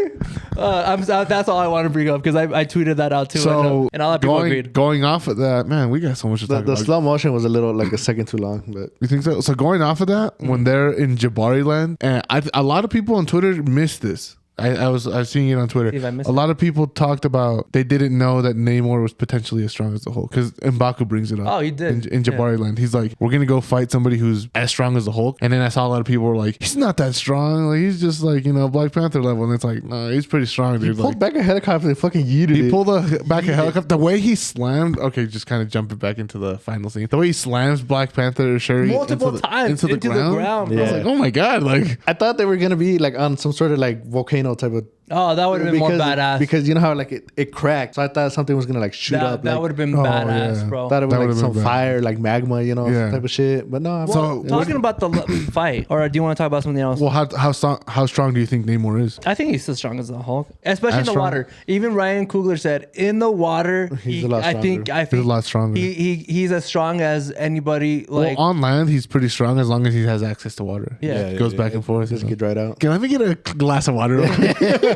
Speaker 3: That's all I want to bring up because I tweeted that out too.
Speaker 1: So
Speaker 3: and a lot of people agreed.
Speaker 1: going off of that, man, we got so much to talk
Speaker 2: The
Speaker 1: about.
Speaker 2: slow motion was a little like a second too long, but
Speaker 1: You think so? So going off of that, when they're in Jabari land, and a lot of people on Twitter missed this. I was seeing it on Twitter.
Speaker 3: See if I missed
Speaker 1: A lot of people talked about they didn't know that Namor was potentially as strong as the Hulk because M'Baku brings it up.
Speaker 3: Oh, he did.
Speaker 1: in Jabari land. He's like, we're gonna go fight somebody who's as strong as the Hulk. And then I saw a lot of people were like, he's not that strong. Like he's just like Black Panther level. And it's like, no, he's pretty strong,
Speaker 2: he
Speaker 1: dude.
Speaker 2: pulled
Speaker 1: Like,
Speaker 2: back a helicopter and fucking yeeted
Speaker 1: he
Speaker 2: it.
Speaker 1: pulled back a helicopter. The way he slammed, okay, just kind of jumping back into the final scene. The way he slams Black Panther Shuri
Speaker 3: Multiple times into the ground.
Speaker 1: I was
Speaker 2: Yeah.
Speaker 1: like, oh my God, like.
Speaker 2: I thought they were gonna be like on some sort of like volcano type of.
Speaker 3: Oh, that would have been more badass.
Speaker 2: Because you know how like it cracked, so I thought something was gonna like shoot up.
Speaker 3: that
Speaker 2: like,
Speaker 3: would have been
Speaker 1: Oh,
Speaker 3: badass,
Speaker 1: yeah.
Speaker 3: bro.
Speaker 2: Thought it was
Speaker 1: That
Speaker 2: like
Speaker 1: would've
Speaker 2: some
Speaker 1: been bad.
Speaker 2: fire, like magma,
Speaker 1: Yeah.
Speaker 2: type of shit. But no,
Speaker 1: So-
Speaker 3: Talking about the fight, or do you want to talk about something else?
Speaker 1: Well, how strong do you think Namor is?
Speaker 3: I think he's as strong as the Hulk, especially in
Speaker 1: As
Speaker 3: the
Speaker 1: strong?
Speaker 3: water. Even Ryan Coogler said in the water,
Speaker 2: He's a lot
Speaker 3: I think
Speaker 2: stronger.
Speaker 1: He's a lot stronger.
Speaker 3: He's as strong as anybody. Like
Speaker 1: Well, on land, he's pretty strong as long as he has access to water.
Speaker 3: Yeah.
Speaker 1: Goes back and forth.
Speaker 2: Just
Speaker 1: you know.
Speaker 2: get dried out.
Speaker 1: Okay, let me get a glass of water.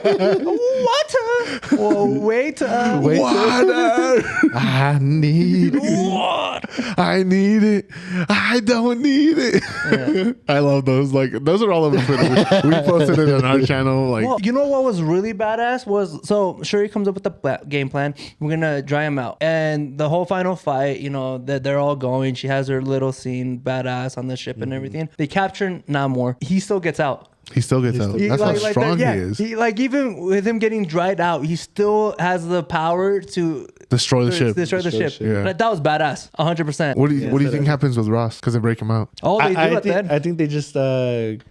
Speaker 3: Water. Well, wait.
Speaker 1: Water. I need it. I need it. I don't need it.
Speaker 3: Yeah.
Speaker 1: I love those. Like those are all over Twitter. We posted it on our channel. Like
Speaker 3: Well, you know what was really badass was, so Shuri comes up with the game plan. We're gonna dry him out, and the whole final fight. You know that they're all going. She has her little scene, badass on the ship and everything. They capture Namor. He still gets out.
Speaker 1: he still gets out. That's how strong he is.
Speaker 3: He, like, even with him getting dried out, he still has the power to
Speaker 1: Destroy the ship.
Speaker 3: Destroy the ship.
Speaker 1: Yeah.
Speaker 3: Like, that was badass, 100%.
Speaker 1: What do you think happens with Ross? Because they break him out.
Speaker 3: All they do at the end,
Speaker 2: I think they just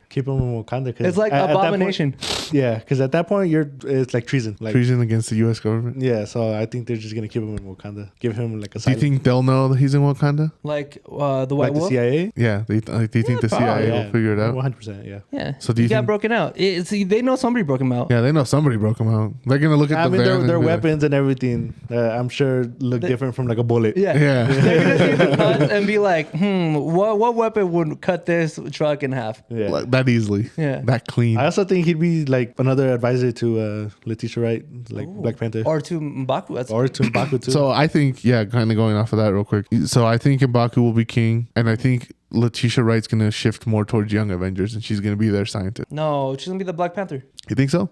Speaker 2: keep him in Wakanda.
Speaker 3: it's like Abomination.
Speaker 2: Yeah, because at that point it's like treason. Like
Speaker 1: Treason against the U.S. government.
Speaker 2: yeah, so I think they're just gonna keep him in Wakanda. Give him like a.
Speaker 1: Do you think they'll know that he's in Wakanda?
Speaker 3: Like the White
Speaker 2: like the
Speaker 3: Wolf.
Speaker 2: CIA?
Speaker 1: Yeah. Do you think the CIA will figure it out?
Speaker 2: 100%. Yeah.
Speaker 3: Yeah.
Speaker 1: So do
Speaker 3: he
Speaker 1: you
Speaker 3: got
Speaker 1: think-
Speaker 3: broken out. See, they know somebody broke him out.
Speaker 1: Yeah, they know somebody broke him out. They're gonna look at
Speaker 2: I
Speaker 1: the
Speaker 2: mean,
Speaker 1: van and
Speaker 2: their
Speaker 1: be like,
Speaker 2: weapons and everything. I'm sure look different from like a bullet.
Speaker 3: Yeah.
Speaker 1: Yeah.
Speaker 3: They're gonna see the cuts and be like, what weapon would cut this truck in half?
Speaker 2: Yeah.
Speaker 1: Like, that easily.
Speaker 3: Yeah.
Speaker 1: That clean.
Speaker 2: I also think he'd be like another advisor to Letitia Wright, like Black Panther,
Speaker 3: Or to M'Baku.
Speaker 2: or to M'Baku too.
Speaker 1: So I think, yeah, kind of going off of that real quick. So I think M'Baku will be king, and I think Letitia Wright's gonna shift more towards Young Avengers, and she's gonna be their scientist.
Speaker 3: No, she's gonna be the Black Panther.
Speaker 1: You think so?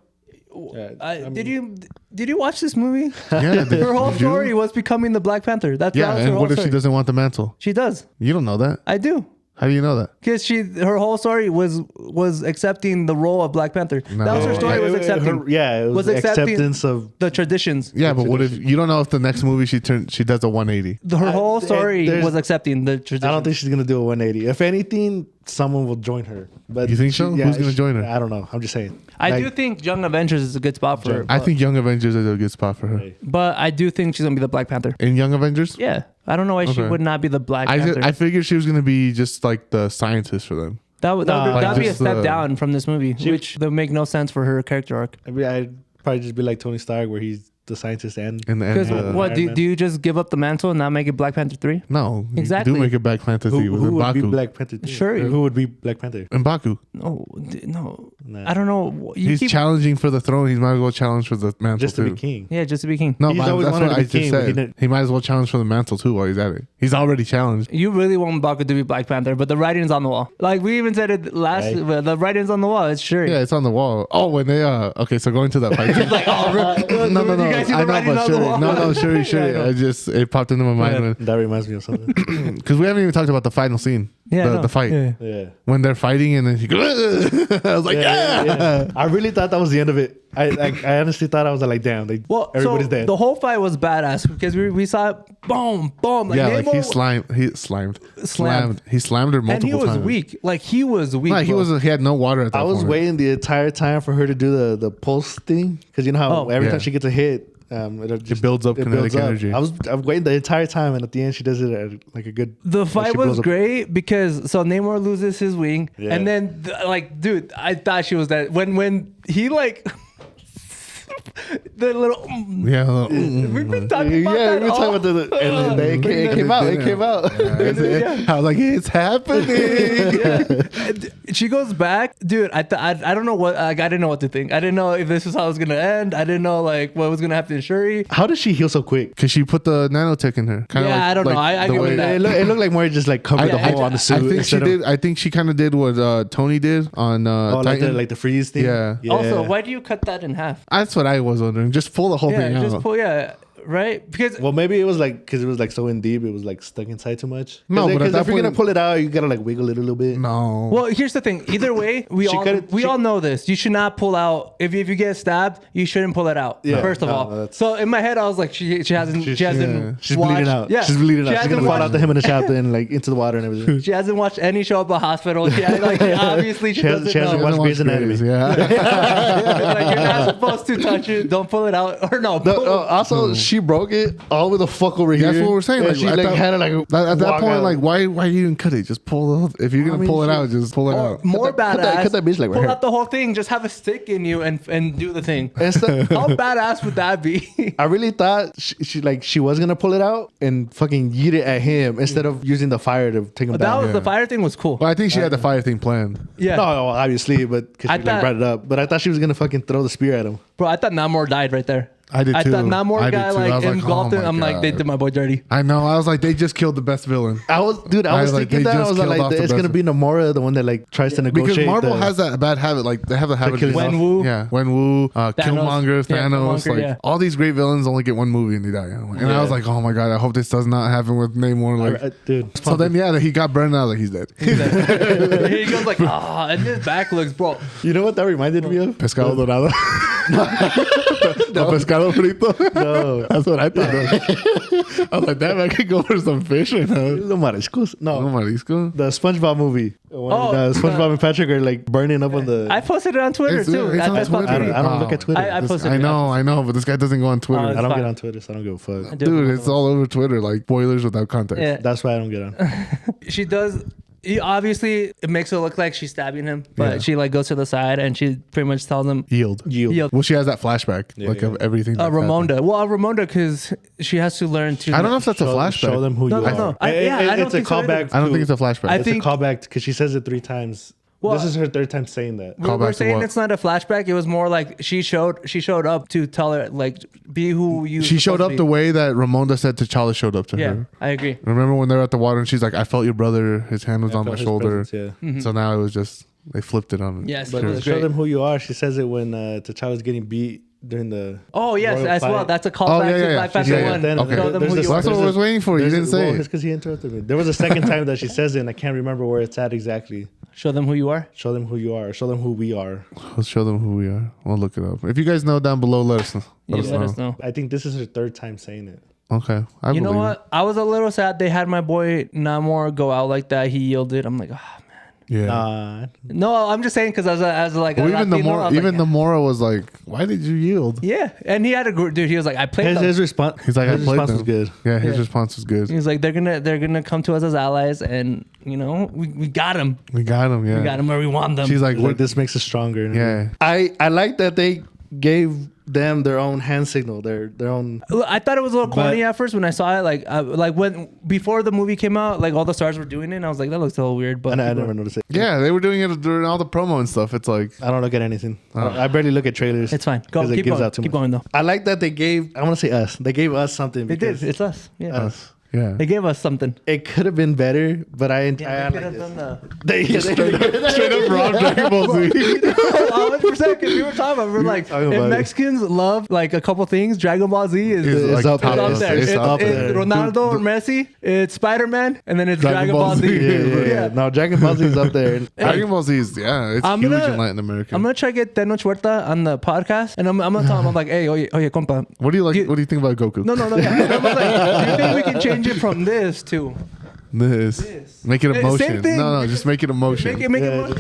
Speaker 3: Did you watch this movie?
Speaker 1: Yeah.
Speaker 3: Her whole story was becoming the Black Panther. That
Speaker 1: Yeah,
Speaker 3: was her
Speaker 1: and
Speaker 3: whole
Speaker 1: what if
Speaker 3: story.
Speaker 1: she doesn't want the mantle?
Speaker 3: She does.
Speaker 1: You don't know that.
Speaker 3: I do.
Speaker 1: How do you know that?
Speaker 3: Because her whole story was accepting the role of Black Panther.
Speaker 1: No.
Speaker 3: That was her story. Was accepting
Speaker 2: it was
Speaker 3: accepting
Speaker 2: acceptance of.
Speaker 3: the traditions.
Speaker 1: Yeah, but what if you don't know if the next movie she does a 180?
Speaker 3: Her whole story
Speaker 2: there's-
Speaker 3: was accepting the traditions.
Speaker 2: I don't think she's gonna do a 180. If anything, someone will join her. But
Speaker 1: You think so? Who's gonna join her?
Speaker 2: I don't know. I'm just saying.
Speaker 3: I
Speaker 2: Like,
Speaker 3: do think Young Avengers is a good spot for her.
Speaker 1: I think Young Avengers is a good spot for her.
Speaker 3: But I do think she's gonna be the Black Panther.
Speaker 1: In Young Avengers,
Speaker 3: Yeah, I don't know why she
Speaker 1: Okay.
Speaker 3: would not be the Black Panther.
Speaker 1: I figured she was gonna be just like the scientist for them.
Speaker 3: That'd
Speaker 1: like
Speaker 3: be a
Speaker 1: just
Speaker 3: step
Speaker 1: the-
Speaker 3: down from this movie, which would make no sense for her character arc.
Speaker 2: I mean, I'd probably just be like Tony Stark, where he's the scientist and
Speaker 1: In the end,
Speaker 3: Because what
Speaker 2: Iron Man.
Speaker 3: do you just give up the mantle and not make it Black Panther 3?
Speaker 1: no,
Speaker 3: Exactly.
Speaker 1: You do make a Black Panther
Speaker 2: who,
Speaker 1: thing with
Speaker 2: who would be
Speaker 1: M'Baku.
Speaker 2: Black Panther? too?
Speaker 3: Sure.
Speaker 2: Or who would be Black Panther?
Speaker 1: M'Baku.
Speaker 3: No.
Speaker 2: Nah.
Speaker 3: I don't know. You
Speaker 1: He's
Speaker 3: keep-
Speaker 1: challenging for the throne. He might as well challenge for the mantle
Speaker 2: Just to
Speaker 1: too.
Speaker 2: be king.
Speaker 3: Yeah, just to be king.
Speaker 1: No,
Speaker 2: He's
Speaker 1: but
Speaker 2: always
Speaker 1: that's
Speaker 2: wanted
Speaker 1: what
Speaker 2: to
Speaker 1: I
Speaker 2: be
Speaker 1: just
Speaker 2: king, but he
Speaker 1: said.
Speaker 2: didn't-
Speaker 1: He might as well challenge for the mantle too while he's at it. He's already challenged.
Speaker 3: You really want M'Baku to be Black Panther, but the writing's on the wall. Like we even said it last.
Speaker 2: Right.
Speaker 3: But the writing's on the wall. It's sure.
Speaker 1: Yeah, it's on the wall. Oh, when they okay, so going to that fight. no,
Speaker 3: You guys see the
Speaker 1: I know,
Speaker 3: writing
Speaker 1: but
Speaker 3: on the
Speaker 1: sure.
Speaker 3: wall?
Speaker 1: No, sure.
Speaker 3: Yeah, I know.
Speaker 1: It popped into my mind
Speaker 2: That reminds me of something.
Speaker 1: because we haven't even talked about the final scene.
Speaker 3: Yeah, no.
Speaker 1: the fight
Speaker 3: Yeah.
Speaker 2: Yeah.
Speaker 1: when they're fighting and then he goes. I was like, yeah.
Speaker 2: I really thought that was the end of it. I honestly thought I was like, damn,
Speaker 3: Well,
Speaker 2: everybody's
Speaker 3: so
Speaker 2: dead.
Speaker 3: the whole fight was badass because we saw it, boom, boom. Like
Speaker 1: Yeah, like
Speaker 3: Namor,
Speaker 1: he slammed. He slammed her
Speaker 3: and
Speaker 1: multiple
Speaker 3: he was
Speaker 1: times.
Speaker 3: weak. Like he was weak.
Speaker 1: No,
Speaker 3: bro.
Speaker 1: he had no water at that
Speaker 2: I was
Speaker 1: point.
Speaker 2: waiting the entire time for her to do the pulse thing, because you know how
Speaker 3: Oh,
Speaker 2: every
Speaker 1: yeah.
Speaker 2: time she gets a hit, it
Speaker 1: builds up kinetic energy.
Speaker 2: I'm waiting the entire time, and at the end she does it at like a good.
Speaker 3: The
Speaker 2: like,
Speaker 3: fight
Speaker 2: she
Speaker 3: was
Speaker 2: blows up.
Speaker 3: great because so Namor loses his wing,
Speaker 2: Yeah.
Speaker 3: and then like, dude, I thought she was dead when he like the little.
Speaker 1: Yeah.
Speaker 3: We've been talking about
Speaker 2: Yeah,
Speaker 3: that.
Speaker 2: we were talking about and then it came out. It came out.
Speaker 1: I was like, it's happening.
Speaker 3: Yeah. She goes back, dude. I don't know what I didn't know what to think. I didn't know if this was how it was gonna end. I didn't know like what was gonna happen to Shuri.
Speaker 2: How did she heal so quick?
Speaker 1: Because she put the nanotech in her. Kinda
Speaker 3: Yeah, I don't know. I
Speaker 1: the
Speaker 3: give
Speaker 1: way-
Speaker 3: it that.
Speaker 2: It looked like more just like covered the hole on the suit.
Speaker 1: I think she
Speaker 2: instead of-
Speaker 1: did. I think she kind of did what Tony did on
Speaker 2: Oh,
Speaker 1: Titan.
Speaker 2: like the freeze thing.
Speaker 1: Yeah.
Speaker 3: Also, why do you cut that in half?
Speaker 1: That's what I was wondering. Just pull the whole thing
Speaker 3: Yeah,
Speaker 1: out.
Speaker 3: just pull. Yeah, right. Because
Speaker 2: Well, maybe it was like because it was like so in deep, it was like stuck inside too much.
Speaker 1: No, but at
Speaker 2: because
Speaker 1: that
Speaker 2: if you're gonna
Speaker 1: point-
Speaker 2: pull it out, you gotta like wiggle it a little bit.
Speaker 1: No.
Speaker 3: well, here's the thing. Either way, we all know this. You should not pull out if you get stabbed. You shouldn't pull it out.
Speaker 2: Yeah,
Speaker 3: First of
Speaker 2: no,
Speaker 3: all.
Speaker 2: that's-
Speaker 3: So in my head, I was like, she hasn't
Speaker 2: She's
Speaker 1: bleeding
Speaker 2: out.
Speaker 3: Yeah,
Speaker 2: She's bleeding
Speaker 3: She
Speaker 2: out. She's
Speaker 3: hasn't
Speaker 2: gonna fall out
Speaker 3: watched-
Speaker 2: the him in the chapter and like into the water and everything.
Speaker 3: She hasn't watched any show about hospital. She like obviously she doesn't
Speaker 2: she hasn't
Speaker 3: know.
Speaker 2: watched Grey's Anatomy.
Speaker 1: Yeah.
Speaker 3: Like you're not supposed to touch it. Don't pull it out. Or no.
Speaker 2: Also, she broke it all with the fuck over here.
Speaker 1: That's what we're saying.
Speaker 2: And
Speaker 1: Like,
Speaker 2: she
Speaker 1: at
Speaker 2: like
Speaker 1: that-
Speaker 2: had to like
Speaker 1: at that
Speaker 2: walk
Speaker 1: point,
Speaker 2: out.
Speaker 1: like, why you didn't cut it? Just pull it. If you're gonna pull it out, just pull it out.
Speaker 3: More
Speaker 2: cut
Speaker 3: badass.
Speaker 2: that bitch like right
Speaker 3: pull
Speaker 2: here.
Speaker 3: out the whole thing. Just have a stick in you and do the thing.
Speaker 2: Instead,
Speaker 3: How badass would that be?
Speaker 2: I really thought she was gonna pull it out and fucking yeet it at him instead of using the fire to take him
Speaker 3: That
Speaker 2: down.
Speaker 3: was the fire thing was cool.
Speaker 1: Well, I think she had the fire thing planned.
Speaker 3: Yeah,
Speaker 2: No, obviously, but because
Speaker 3: I
Speaker 2: she like
Speaker 3: thought-
Speaker 2: brought it up. But I thought she was gonna fucking throw the spear at him.
Speaker 3: bro. I thought Namor died right there.
Speaker 1: I did
Speaker 3: I
Speaker 1: too.
Speaker 3: thought Namor
Speaker 1: I did
Speaker 3: guy
Speaker 1: too. I
Speaker 3: like
Speaker 1: was like,
Speaker 3: engulfed
Speaker 1: oh
Speaker 3: him.
Speaker 1: my
Speaker 3: I'm like, they
Speaker 1: God.
Speaker 3: did my boy dirty.
Speaker 1: I know. I was like, they just killed the best villain.
Speaker 2: I was
Speaker 1: like,
Speaker 2: thinking
Speaker 1: they
Speaker 2: that. I
Speaker 1: just
Speaker 2: was
Speaker 1: killed
Speaker 2: like,
Speaker 1: off the
Speaker 2: it's gonna
Speaker 1: best-
Speaker 2: be Namora, the one that like tries to negotiate.
Speaker 1: Because Marvel
Speaker 2: the-
Speaker 1: has that bad habit. Like they have the habit.
Speaker 2: killing
Speaker 1: of-
Speaker 2: off.
Speaker 3: Wenwu.
Speaker 1: Yeah, Wenwu, Killmonger,
Speaker 3: Yeah,
Speaker 1: Thanos.
Speaker 3: Killmonger,
Speaker 1: Like
Speaker 3: yeah.
Speaker 1: all these great villains only get one movie and they die. And I was like, oh my God, I hope this does not happen with Namor. Like,
Speaker 2: dude.
Speaker 1: so then he got burned out. Like he's dead.
Speaker 3: He goes like, and his back looks, bro.
Speaker 2: You know what that reminded me of?
Speaker 1: Pescado dorado. The pescado frito.
Speaker 2: No.
Speaker 1: That's what I thought. I was like, damn, I could go for some fish right now.
Speaker 2: The mariscos.
Speaker 1: No
Speaker 2: No.
Speaker 1: marisco.
Speaker 2: The SpongeBob movie.
Speaker 3: Oh,
Speaker 2: The SpongeBob and Patrick are like burning up on the.
Speaker 3: I posted it on Twitter
Speaker 1: It's
Speaker 3: too.
Speaker 1: on
Speaker 3: At Deskpoppers.
Speaker 1: Twitter.
Speaker 2: I don't look at Twitter.
Speaker 3: I
Speaker 1: This-
Speaker 3: posted
Speaker 1: I
Speaker 3: it.
Speaker 1: know, but this guy doesn't go on Twitter.
Speaker 3: Oh,
Speaker 2: I don't
Speaker 3: fine.
Speaker 2: get on Twitter, so I don't give a fuck.
Speaker 1: Dude, it's all over Twitter, like spoilers without context.
Speaker 3: Yeah.
Speaker 2: That's why I don't get on.
Speaker 3: She does. Obviously, it makes it look like she's stabbing him, but
Speaker 1: Yeah.
Speaker 3: she like goes to the side and she pretty much tells him,
Speaker 1: Yield.
Speaker 3: Yield.
Speaker 1: Well, she has that flashback,
Speaker 2: Yeah,
Speaker 1: like
Speaker 2: yeah.
Speaker 1: of everything. that's happened.
Speaker 3: Ramonda. Well, Ramonda, because she has to learn to.
Speaker 1: I don't know if that's a
Speaker 2: Show
Speaker 1: flashback.
Speaker 2: them who
Speaker 3: No,
Speaker 2: you
Speaker 3: no,
Speaker 2: are.
Speaker 3: no. I don't
Speaker 2: It's a
Speaker 3: think so either.
Speaker 2: callback.
Speaker 1: I don't think it's a flashback.
Speaker 3: I
Speaker 2: It's
Speaker 3: think-
Speaker 2: a callback because she says it 3 times.
Speaker 3: Well,
Speaker 2: this is her 3rd time saying that.
Speaker 3: We're
Speaker 1: Callback to
Speaker 3: saying
Speaker 1: what?
Speaker 3: it's not a flashback. It was more like she showed up to tell her like be who you.
Speaker 1: She showed
Speaker 3: supposed
Speaker 1: up
Speaker 3: to
Speaker 1: the
Speaker 3: be.
Speaker 1: way that Ramonda said T'Challa showed up to
Speaker 3: Yeah,
Speaker 1: her.
Speaker 3: I agree.
Speaker 1: Remember when they were at the water and she's like, I felt your brother, his hand was on my
Speaker 2: felt his
Speaker 1: shoulder.
Speaker 2: presence, yeah.
Speaker 1: So now it was just, they flipped it on.
Speaker 3: Yes,
Speaker 2: But
Speaker 3: it was
Speaker 2: show
Speaker 3: great.
Speaker 2: them who you are. She says it when T'Challa's getting beat during the.
Speaker 3: Oh yes,
Speaker 2: royal
Speaker 3: as well.
Speaker 2: fight.
Speaker 3: That's a callback to Black Panther
Speaker 1: Yeah, yeah.
Speaker 3: 1.
Speaker 1: Then- okay.
Speaker 3: Show them
Speaker 2: There's
Speaker 3: who
Speaker 2: this-
Speaker 3: you
Speaker 1: Well,
Speaker 3: are.
Speaker 1: that's what I was waiting for. You didn't say
Speaker 2: It's
Speaker 1: it.
Speaker 2: because he interrupted me. There was a second time that she says it, and I can't remember where it's at exactly.
Speaker 3: Show them who you are.
Speaker 2: Show them who you are. Show them who we are.
Speaker 1: Let's show them who we are. We'll look it up. If you guys know down below, let us know.
Speaker 3: Let us know.
Speaker 2: I think this is her 3rd time saying it.
Speaker 1: Okay. I
Speaker 3: You know
Speaker 1: believe
Speaker 3: what? I was a little sad they had my boy Namor go out like that. He yielded. I'm like, oh man.
Speaker 1: it. Yeah.
Speaker 2: Nah.
Speaker 3: No, I'm just saying because as like
Speaker 1: Well,
Speaker 3: a
Speaker 1: even
Speaker 3: Latino, I was like,
Speaker 1: Namora was like, why did you yield?
Speaker 3: yeah, and he had a dude. He was like, I played them.
Speaker 2: His response.
Speaker 1: He's like,
Speaker 2: his
Speaker 1: I played
Speaker 2: response
Speaker 1: them.
Speaker 2: was good.
Speaker 1: Yeah, his
Speaker 3: Yeah.
Speaker 1: response was good.
Speaker 3: He was like, they're gonna come to us as allies, and you know, we got him.
Speaker 1: We got him. Yeah.
Speaker 3: We got him where we want them.
Speaker 1: She's like,
Speaker 2: Like
Speaker 1: what?
Speaker 2: this makes us stronger.
Speaker 1: Yeah.
Speaker 2: I like that they gave them their own hand signal. Their own.
Speaker 3: I thought it was a little corny
Speaker 2: But-
Speaker 3: at first when I saw it. Like when before the movie came out, like all the stars were doing it. And I was like, that looks a little weird. But
Speaker 2: And I never noticed it.
Speaker 1: Yeah, they were doing it during all the promo and stuff. It's like,
Speaker 2: I don't look at anything. I barely look at trailers.
Speaker 3: it's fine. Go
Speaker 2: 'cause it
Speaker 3: keep
Speaker 2: gives
Speaker 3: going.
Speaker 2: out too
Speaker 3: Keep
Speaker 2: much.
Speaker 3: going though.
Speaker 2: I like that they gave. I want to say us. They gave us something.
Speaker 3: They
Speaker 2: Because
Speaker 3: did. It's us. Yeah.
Speaker 2: us.
Speaker 1: yeah.
Speaker 3: They gave us something.
Speaker 2: It could have been better, but I
Speaker 3: Yeah,
Speaker 2: like
Speaker 3: they could have
Speaker 2: this.
Speaker 3: done the.
Speaker 2: They
Speaker 1: Straight up Rob Dragon Ball Z.
Speaker 3: 100% because we were talking about. We're like,
Speaker 2: talking
Speaker 3: if
Speaker 2: about it.
Speaker 3: Mexicans love like a couple things, Dragon Ball Z is
Speaker 1: It's
Speaker 2: It's
Speaker 1: like
Speaker 2: up
Speaker 1: top
Speaker 2: there.
Speaker 3: up
Speaker 1: list.
Speaker 3: there.
Speaker 1: It's
Speaker 3: It's,
Speaker 1: up
Speaker 3: it's
Speaker 1: there.
Speaker 3: Ronaldo or Messi. It's Spider-Man, and then it's Dragon Ball Z.
Speaker 2: Yeah. No, Dragon Ball Z is up there.
Speaker 1: Dragon Ball Z is, yeah, it's
Speaker 3: I'm
Speaker 1: huge
Speaker 3: gonna-
Speaker 1: in Latin America.
Speaker 3: I'm gonna try to get Tenoch Huerta on the podcast, and I'm gonna tell him, I'm like, hey, oye, compa.
Speaker 1: What do you like?
Speaker 3: You-
Speaker 1: What do you think about Goku?
Speaker 3: No. Yeah. And I'm like, do you think we can change it from this to
Speaker 1: This. Make it
Speaker 3: Same
Speaker 1: emotion.
Speaker 3: thing.
Speaker 1: No, just make it emotion.
Speaker 3: make
Speaker 2: Yeah,
Speaker 3: it more?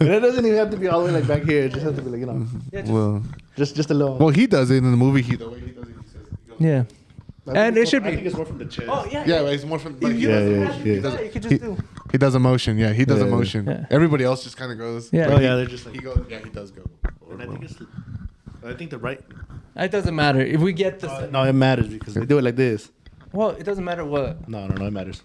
Speaker 2: It doesn't even have to be all the way like back here. It just has to be like, you know,
Speaker 1: Well,
Speaker 2: just a little.
Speaker 1: well, he does it in the movie. The way he does it, he says, he goes,
Speaker 3: Yeah. And it should
Speaker 2: I think
Speaker 3: be.
Speaker 2: it's more from the chest.
Speaker 3: Oh yeah.
Speaker 1: yeah, but it's more from.
Speaker 3: You
Speaker 1: Like,
Speaker 2: Yeah,
Speaker 3: doesn't
Speaker 2: yeah,
Speaker 3: have to
Speaker 2: yeah.
Speaker 3: do that. You could just do.
Speaker 1: he does emotion. Yeah, he does
Speaker 2: Yeah.
Speaker 1: emotion.
Speaker 3: Yeah.
Speaker 1: Everybody else just kind of goes.
Speaker 3: Yeah.
Speaker 2: Oh yeah, they're just like.
Speaker 1: He goes. Yeah, he does go.
Speaker 2: And I think the right.
Speaker 3: It doesn't matter if we get this.
Speaker 2: No, it matters because they do it like this.
Speaker 3: Well, it doesn't matter what.
Speaker 2: No, it matters.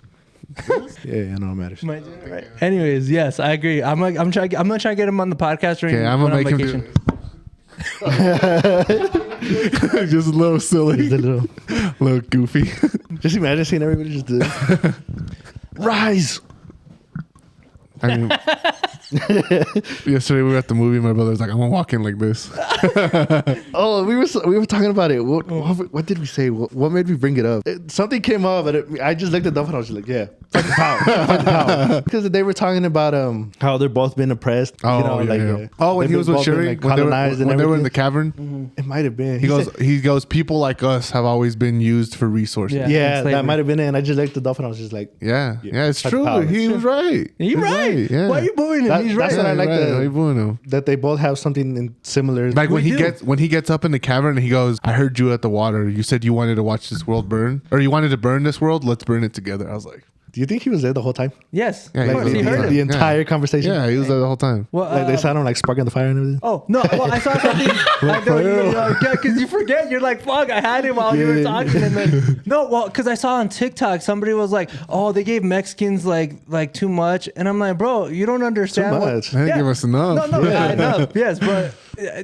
Speaker 2: yeah, no, it matters.
Speaker 3: Am I doing it right? Anyways, yes, I agree. I'm gonna try to get him on the podcast during
Speaker 1: Okay, I'm
Speaker 3: when
Speaker 1: gonna make
Speaker 3: vacation.
Speaker 1: him do it. Just a little silly,
Speaker 2: Just a little.
Speaker 1: little goofy.
Speaker 2: Just imagine seeing everybody just do this. Rise.
Speaker 1: I mean, yesterday we were at the movie. My brother's like, "I'm gonna walk in like this."
Speaker 2: Oh, we were talking about it. What did we say? What made me bring it up? Something came up, but I just looked at them and I was just like, yeah, fuck the power, fuck the power. Because they were talking about how they're both been oppressed.
Speaker 1: Oh,
Speaker 2: you know,
Speaker 1: yeah,
Speaker 2: like,
Speaker 1: yeah. Oh, when
Speaker 2: they've
Speaker 1: he was
Speaker 2: been
Speaker 1: with
Speaker 2: both been,
Speaker 1: Shuri,
Speaker 2: like,
Speaker 1: when they were,
Speaker 2: colonized and
Speaker 1: when they were in
Speaker 2: everything.
Speaker 1: the cavern,
Speaker 2: It might have been.
Speaker 1: he goes, people like us have always been used for resources.
Speaker 3: Yeah.
Speaker 2: Yeah,
Speaker 3: slavery.
Speaker 2: that might have been it. And I just looked at the and I was just like,
Speaker 1: Yeah, it's
Speaker 2: Fuck
Speaker 1: true.
Speaker 2: power.
Speaker 1: He was right.
Speaker 3: You're right.
Speaker 1: Yeah.
Speaker 3: Why are you booing him?
Speaker 2: That-
Speaker 3: He's
Speaker 2: that's
Speaker 3: right.
Speaker 2: what I like
Speaker 1: Right.
Speaker 2: the-
Speaker 1: Why you booing him?
Speaker 2: that they both have something in similar.
Speaker 1: Like when
Speaker 3: We do.
Speaker 1: when he gets up in the cavern and he goes, "I heard you at the water. You said you wanted to watch this world burn, or you wanted to burn this world. Let's burn it together." I was like,
Speaker 2: Do you think he was there the whole time?
Speaker 3: Yes,
Speaker 1: Yeah,
Speaker 3: of
Speaker 1: he
Speaker 3: course,
Speaker 1: was
Speaker 3: he
Speaker 1: there.
Speaker 3: heard
Speaker 2: The
Speaker 3: him.
Speaker 2: entire conversation.
Speaker 1: "Yeah, he was there the whole time."
Speaker 3: Well,
Speaker 2: Like they sound like sparking the fire and everything.
Speaker 3: Oh no! Well, I saw something. Because you forget. You're like, "Fuck!" I had him while you were talking, and then no. Well, because I saw on TikTok somebody was like, "Oh, they gave Mexicans like too much," and I'm like, "Bro, you don't understand."
Speaker 2: Too
Speaker 3: what-
Speaker 2: much.
Speaker 1: They didn't give us enough.
Speaker 3: No, yeah, enough. Yes, but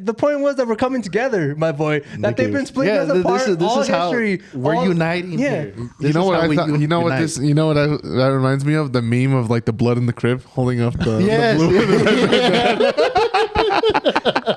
Speaker 3: the point was that we're coming together, my boy. That they've been splitting us apart all history.
Speaker 2: We're
Speaker 3: all-
Speaker 2: uniting
Speaker 3: Yeah.
Speaker 2: here.
Speaker 1: You know what I thought? You know what
Speaker 2: unite.
Speaker 1: this? You know what that reminds me of? The meme of like the blood in the crib holding up the,
Speaker 2: Yes.
Speaker 1: the blue.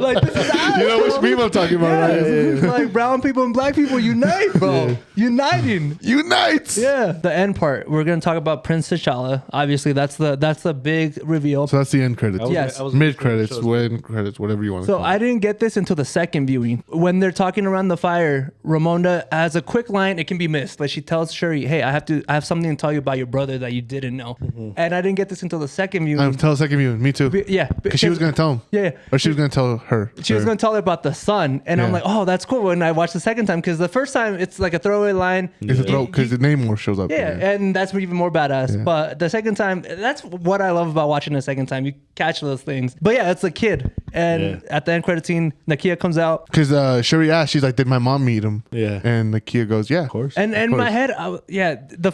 Speaker 3: Like this is us,
Speaker 1: You know which
Speaker 3: bro.
Speaker 1: meme I'm talking about, right?
Speaker 3: Like brown people and black people unite, bro. Uniting.
Speaker 1: Unite.
Speaker 3: Yeah. The end part. We're gonna talk about Prince T'Challa. Obviously, that's the big reveal.
Speaker 1: So that's the end credits.
Speaker 3: Yes.
Speaker 1: Mid credits, end credits, whatever you want.
Speaker 3: So I didn't get this until the second viewing. When they're talking around the fire, Ramonda has a quick line. It can be missed. Like she tells Shuri, "Hey, I have something to tell you about your brother that you didn't know." And I didn't get this until the second viewing.
Speaker 1: Tell second view. Me too.
Speaker 3: Yeah,
Speaker 1: Because she was gonna tell him.
Speaker 3: Yeah.
Speaker 1: Or she was gonna tell her.
Speaker 3: She was going to tell her about the son, and I'm
Speaker 1: Yeah.
Speaker 3: like, "Oh, that's cool." When I watched the second time, because the first time it's like a throwaway line.
Speaker 1: It's a throw because the Namor shows up.
Speaker 3: Yeah, and that's even more badass.
Speaker 1: Yeah.
Speaker 3: But the second time, that's what I love about watching the second time. You catch those things. But yeah, it's a kid, and at the end credit scene, Nakia comes out,
Speaker 1: Because Shuri asked, she's like, "Did my mom meet him?"
Speaker 2: Yeah.
Speaker 1: And Nakia goes, "Yeah, of
Speaker 2: course.
Speaker 3: and in
Speaker 1: course.
Speaker 3: my head,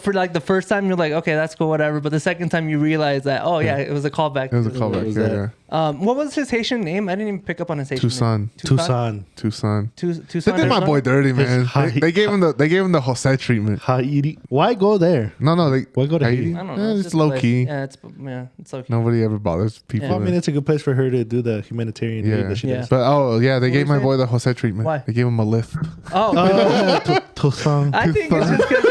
Speaker 3: for the first time you're like, okay, that's cool, whatever. But the second time you realize that, oh yeah, it was a callback.
Speaker 1: It was a callback.
Speaker 2: was
Speaker 1: Yeah,
Speaker 2: that?
Speaker 1: yeah.
Speaker 3: What was his Haitian name? I didn't even pick up on his Haitian name.
Speaker 1: Tucson.
Speaker 2: Tucson.
Speaker 1: They
Speaker 3: Tucson.
Speaker 1: did my
Speaker 3: Arizona?
Speaker 1: boy dirty, man.
Speaker 2: Haiti.
Speaker 1: They gave him the Jose treatment.
Speaker 2: Haiti. Why go there?
Speaker 1: No,
Speaker 2: Why go to Haiti?
Speaker 3: I don't know.
Speaker 1: It's
Speaker 3: just a
Speaker 1: low
Speaker 3: place.
Speaker 1: key.
Speaker 3: Yeah, it's low key.
Speaker 1: Nobody ever bothers people.
Speaker 3: Yeah.
Speaker 2: Well, I mean, it's a good place for her to do the humanitarian aid
Speaker 1: Yeah.
Speaker 2: that she
Speaker 3: Yeah.
Speaker 2: does.
Speaker 1: But they
Speaker 3: What
Speaker 1: gave
Speaker 3: were
Speaker 1: my
Speaker 3: you
Speaker 1: boy the Jose treatment.
Speaker 3: Why?
Speaker 1: They gave him a lift.
Speaker 3: Oh,
Speaker 2: Tucson.
Speaker 3: I think it's just because.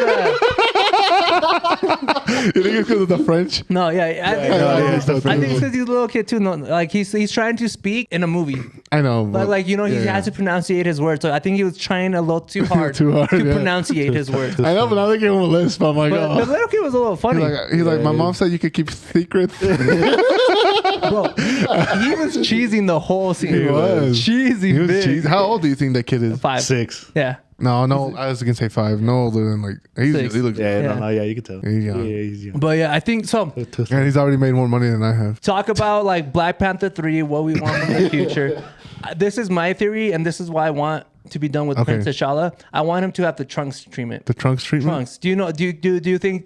Speaker 1: You think it's because of the French?
Speaker 3: No, yeah,
Speaker 2: it's the
Speaker 3: I think
Speaker 2: French.
Speaker 3: it's because he's a little kid too. No, like he's trying to speak in a movie,
Speaker 1: I know.
Speaker 3: but
Speaker 1: but-
Speaker 3: he
Speaker 1: yeah.
Speaker 3: has to pronunciate his words. So I think he was trying a little too hard,
Speaker 1: Too hard,
Speaker 3: to
Speaker 1: yeah.
Speaker 3: pronunciate his words.
Speaker 1: I know, but now they gave him a lisp. I'm like,
Speaker 3: But the
Speaker 1: oh.
Speaker 3: little kid was a little funny,
Speaker 1: He's like, my mom said you could keep secrets.
Speaker 3: bro. He was cheesing the whole scene.
Speaker 1: He was.
Speaker 3: cheesy.
Speaker 1: He was
Speaker 3: big.
Speaker 1: cheesy. How old do you think that kid is?
Speaker 3: 5.
Speaker 2: 6.
Speaker 3: Yeah.
Speaker 1: No, I was gonna say 5. No older than like he
Speaker 3: 6.
Speaker 1: looks.
Speaker 2: Yeah,
Speaker 3: Yeah.
Speaker 2: No, you can tell.
Speaker 1: He's young.
Speaker 2: Yeah, he's young.
Speaker 3: But yeah, I think so.
Speaker 1: And he's already made more money than I have.
Speaker 3: Talk about like Black Panther 3, what we want in the future. This is my theory, and this is why I want to be done with
Speaker 1: Okay.
Speaker 3: Prince T'Challa. I want him to have the Trunks treatment.
Speaker 1: The Trunks treatment
Speaker 3: Trunks. Do you know? Do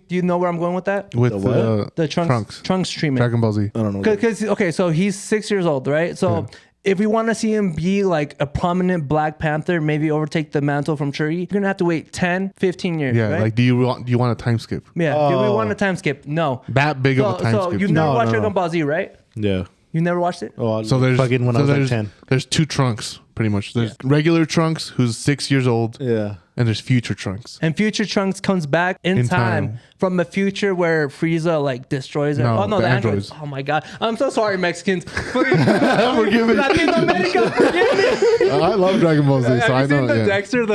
Speaker 3: you know where I'm going with that?
Speaker 1: with
Speaker 2: The what?
Speaker 3: The Trunks treatment.
Speaker 1: Dragon Ball Z.
Speaker 2: I don't know.
Speaker 3: Because okay, so he's 6 years old, right? So if we want to see him be like a prominent Black Panther, maybe overtake the mantle from Shuri, you're gonna have to wait 10, 15 years.
Speaker 1: Yeah,
Speaker 3: right?
Speaker 1: like do you want a time skip?
Speaker 3: yeah. Do we want a time skip? No.
Speaker 1: That big of a time
Speaker 3: So
Speaker 1: skip?
Speaker 3: you never
Speaker 2: No,
Speaker 3: watched
Speaker 2: no,
Speaker 3: Dragon
Speaker 2: no.
Speaker 3: Ball Z, right?
Speaker 2: Yeah.
Speaker 3: You never watched it?
Speaker 2: Oh,
Speaker 1: So there's
Speaker 2: fucking when I was like 10.
Speaker 1: There's 2 Trunks pretty much. There's regular Trunks who's 6 years old,
Speaker 2: Yeah.
Speaker 1: and there's future Trunks.
Speaker 3: And Future Trunks comes back in
Speaker 1: In
Speaker 3: time
Speaker 1: time.
Speaker 3: from a future where Frieza like destroys it.
Speaker 1: No,
Speaker 3: Oh no,
Speaker 1: the
Speaker 3: the androids.
Speaker 1: androids.
Speaker 3: Oh my god, I'm so sorry, Mexicans.
Speaker 1: Forgive me.
Speaker 3: Latino America, forgive me.
Speaker 1: I love Dragon Ball Z, so
Speaker 3: Have
Speaker 1: I
Speaker 3: you seen
Speaker 1: know.
Speaker 3: the
Speaker 1: Yeah.
Speaker 3: Dexter?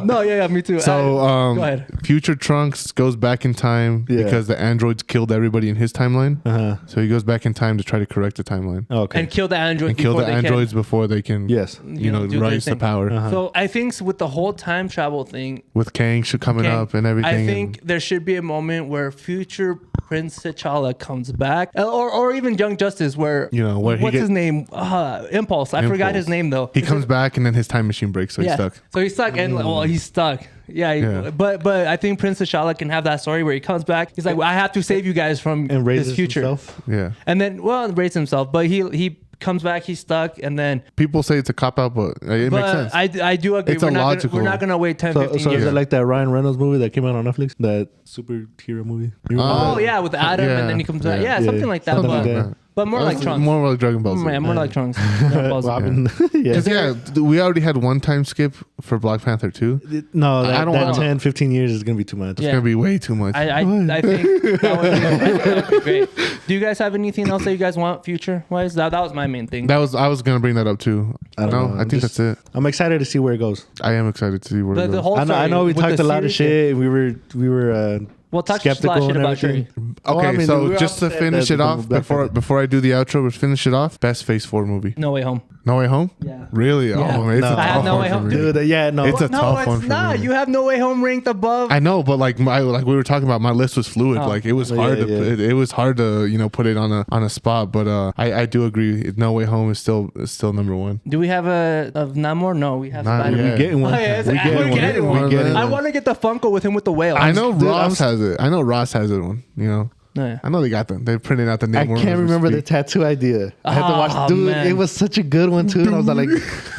Speaker 3: No, yeah, me too.
Speaker 1: So
Speaker 3: Go ahead.
Speaker 1: future Trunks goes back in time
Speaker 2: Yeah.
Speaker 1: because the androids killed everybody in his timeline.
Speaker 2: Uh-huh.
Speaker 1: So he goes back in time to try to correct the timeline
Speaker 2: Okay.
Speaker 3: And kill the androids.
Speaker 1: and kill
Speaker 3: before
Speaker 1: the
Speaker 3: they can,
Speaker 1: androids before they can.
Speaker 2: Yes.
Speaker 1: You know,
Speaker 3: do their
Speaker 1: rise to
Speaker 3: thing.
Speaker 1: power.
Speaker 3: So I think with the whole time travel thing,
Speaker 1: With Kang coming
Speaker 3: okay,
Speaker 1: up and everything.
Speaker 3: I think there should be a moment where future Prince T'Challa comes back, or even Young Justice, where
Speaker 1: You know, where he
Speaker 3: what's
Speaker 1: get-
Speaker 3: his name? Impulse. I forgot his name though.
Speaker 1: he comes back and then his time machine breaks, so he's
Speaker 3: Yeah.
Speaker 1: stuck.
Speaker 3: So he's stuck, and well, he's stuck. Yeah,
Speaker 1: Yeah.
Speaker 3: But I think Prince T'Challa can have that story where he comes back. He's like, well, I have to save you guys from
Speaker 2: And raises
Speaker 3: this future.
Speaker 2: himself.
Speaker 1: Yeah.
Speaker 3: And then, well, raise himself, but he comes back, he's stuck, and then.
Speaker 1: People say it's a cop out, but it makes
Speaker 3: But
Speaker 1: sense.
Speaker 3: I do agree.
Speaker 1: It's illogical.
Speaker 3: We're not gonna wait 10, 15
Speaker 2: So
Speaker 3: years.
Speaker 2: is it like that Ryan Reynolds movie that came out on Netflix? That superhero movie? You remember
Speaker 3: Oh
Speaker 2: that?
Speaker 3: yeah, with Adam,
Speaker 1: Yeah,
Speaker 3: and then he comes back.
Speaker 1: yeah.
Speaker 3: Yeah, something like that.
Speaker 2: Something
Speaker 3: But,
Speaker 2: like that.
Speaker 3: but more like Trunks.
Speaker 1: More like Dragon Ball Z.
Speaker 3: Yeah, more like Trunks.
Speaker 2: Well, I mean, yeah.
Speaker 1: 'Cause, yeah, we already had one time skip for Black Panther 2.
Speaker 2: No,
Speaker 1: I don't
Speaker 2: that
Speaker 1: wanna-
Speaker 2: 10, 15 years is going to be too much.
Speaker 1: It's
Speaker 3: Yeah.
Speaker 1: gonna be way too much.
Speaker 3: I think that would be great. Do you guys have anything else that you guys want future wise? That was my main thing.
Speaker 1: I was gonna bring that up too.
Speaker 2: I don't know.
Speaker 1: I think that's it.
Speaker 2: I'm excited to see where it goes.
Speaker 1: I am excited to see where it
Speaker 3: The
Speaker 1: goes.
Speaker 3: whole
Speaker 2: I know
Speaker 3: story
Speaker 2: we
Speaker 3: with
Speaker 2: talked
Speaker 3: the
Speaker 2: a lot of
Speaker 3: series,
Speaker 2: shit. We were
Speaker 3: Well, talk
Speaker 2: skeptical
Speaker 3: shit
Speaker 2: and
Speaker 3: about
Speaker 2: everything.
Speaker 3: Shuri.
Speaker 1: Okay,
Speaker 2: I mean,
Speaker 1: so
Speaker 2: we
Speaker 1: just to
Speaker 2: all said
Speaker 1: finish
Speaker 2: that
Speaker 1: it off,
Speaker 2: Black
Speaker 1: before
Speaker 2: Panther.
Speaker 1: before I do the outro, let's finish it off. Best Phase 4 movie.
Speaker 3: No Way Home.
Speaker 1: No Way Home?
Speaker 3: Yeah.
Speaker 1: Really?
Speaker 3: Yeah.
Speaker 1: Oh, it's
Speaker 2: No.
Speaker 1: a
Speaker 2: I
Speaker 3: had
Speaker 1: tough
Speaker 3: No
Speaker 1: one
Speaker 3: Way
Speaker 1: for
Speaker 3: Home.
Speaker 1: me.
Speaker 2: Dude, yeah, no.
Speaker 1: It's a
Speaker 3: No,
Speaker 1: tough one
Speaker 3: it's
Speaker 1: for
Speaker 3: not.
Speaker 1: me.
Speaker 3: You have No Way Home ranked above.
Speaker 1: I know, but like we were talking about, my list was fluid.
Speaker 3: Oh.
Speaker 1: Like it was
Speaker 2: Yeah,
Speaker 1: hard
Speaker 2: yeah.
Speaker 1: to it was hard to put it on a spot. But I do agree. No Way Home is still number one.
Speaker 3: Do we have a of Namor? No, we have
Speaker 1: Not
Speaker 3: Spider-Man.
Speaker 1: yet.
Speaker 2: We getting one.
Speaker 3: Oh, yeah,
Speaker 2: We
Speaker 3: we're getting one.
Speaker 2: We getting
Speaker 3: I
Speaker 2: one.
Speaker 3: want to get the Funko with him with the whale.
Speaker 1: I know
Speaker 2: Dude,
Speaker 1: Ross has it. I know Ross has it one.
Speaker 3: Oh, yeah.
Speaker 1: I know they got them. They're printing out the
Speaker 2: I
Speaker 1: Namor.
Speaker 2: can't remember the tattoo idea. I had to watch.
Speaker 3: Oh,
Speaker 2: Dude,
Speaker 3: man.
Speaker 2: it was such a good one too. And I was like,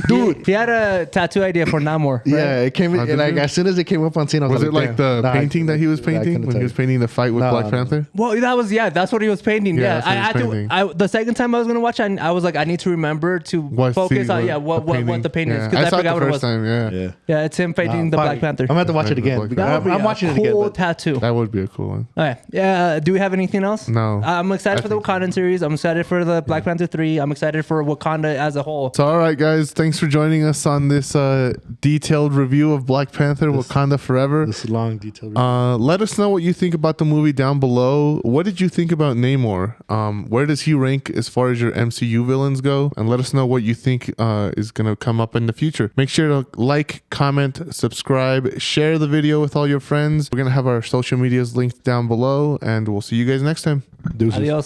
Speaker 2: dude.
Speaker 3: He had a tattoo idea for Namor. Right?
Speaker 2: Yeah, it came
Speaker 1: Oh,
Speaker 2: in,
Speaker 1: did
Speaker 2: like
Speaker 1: you?
Speaker 2: as soon as it came up on scene, I was,
Speaker 1: Was it like the
Speaker 2: damn. Nah,
Speaker 1: painting that he was
Speaker 2: I
Speaker 1: painting
Speaker 2: couldn't
Speaker 1: when he
Speaker 2: tell
Speaker 1: was
Speaker 2: you.
Speaker 1: painting the fight with
Speaker 2: No,
Speaker 1: Black
Speaker 2: no.
Speaker 1: Panther?
Speaker 3: Well, that's what he was painting.
Speaker 1: Yeah,
Speaker 3: Yeah,
Speaker 1: that's what he was painting.
Speaker 3: the second time I was gonna watch, I was like, I need to remember to focus on what the painting is, because I
Speaker 1: saw it
Speaker 3: forgot
Speaker 1: the
Speaker 3: what it
Speaker 1: first
Speaker 3: was.
Speaker 1: time. Yeah,
Speaker 2: Yeah.
Speaker 3: Yeah, it's him painting the
Speaker 2: Fuck.
Speaker 3: Black Panther.
Speaker 2: I'm gonna have to watch it again.
Speaker 1: Black
Speaker 2: because
Speaker 1: Panther.
Speaker 2: I'm watching it again.
Speaker 3: Cool
Speaker 2: But
Speaker 3: tattoo.
Speaker 1: that would be a cool one.
Speaker 3: Okay. Yeah. Do we have anything else?
Speaker 1: No.
Speaker 3: I'm excited
Speaker 1: I
Speaker 3: for the
Speaker 1: think-
Speaker 3: Wakanda series. I'm excited for the Black Panther 3. I'm excited for Wakanda as a whole.
Speaker 1: So, all right, guys, thanks for joining us on this detailed review of Black Panther: Wakanda Forever.
Speaker 2: this long detailed.
Speaker 1: Let us know what you think about the movie down below. What did you think about Namor? Where does he rank as far as your MCU villains go? And let us know what you think is going to come up in the future. Make sure to like, comment, subscribe, share the video with all your friends. We're going to have our social medias linked down below, and we'll see you guys next time.
Speaker 2: Deuces.
Speaker 3: Adios.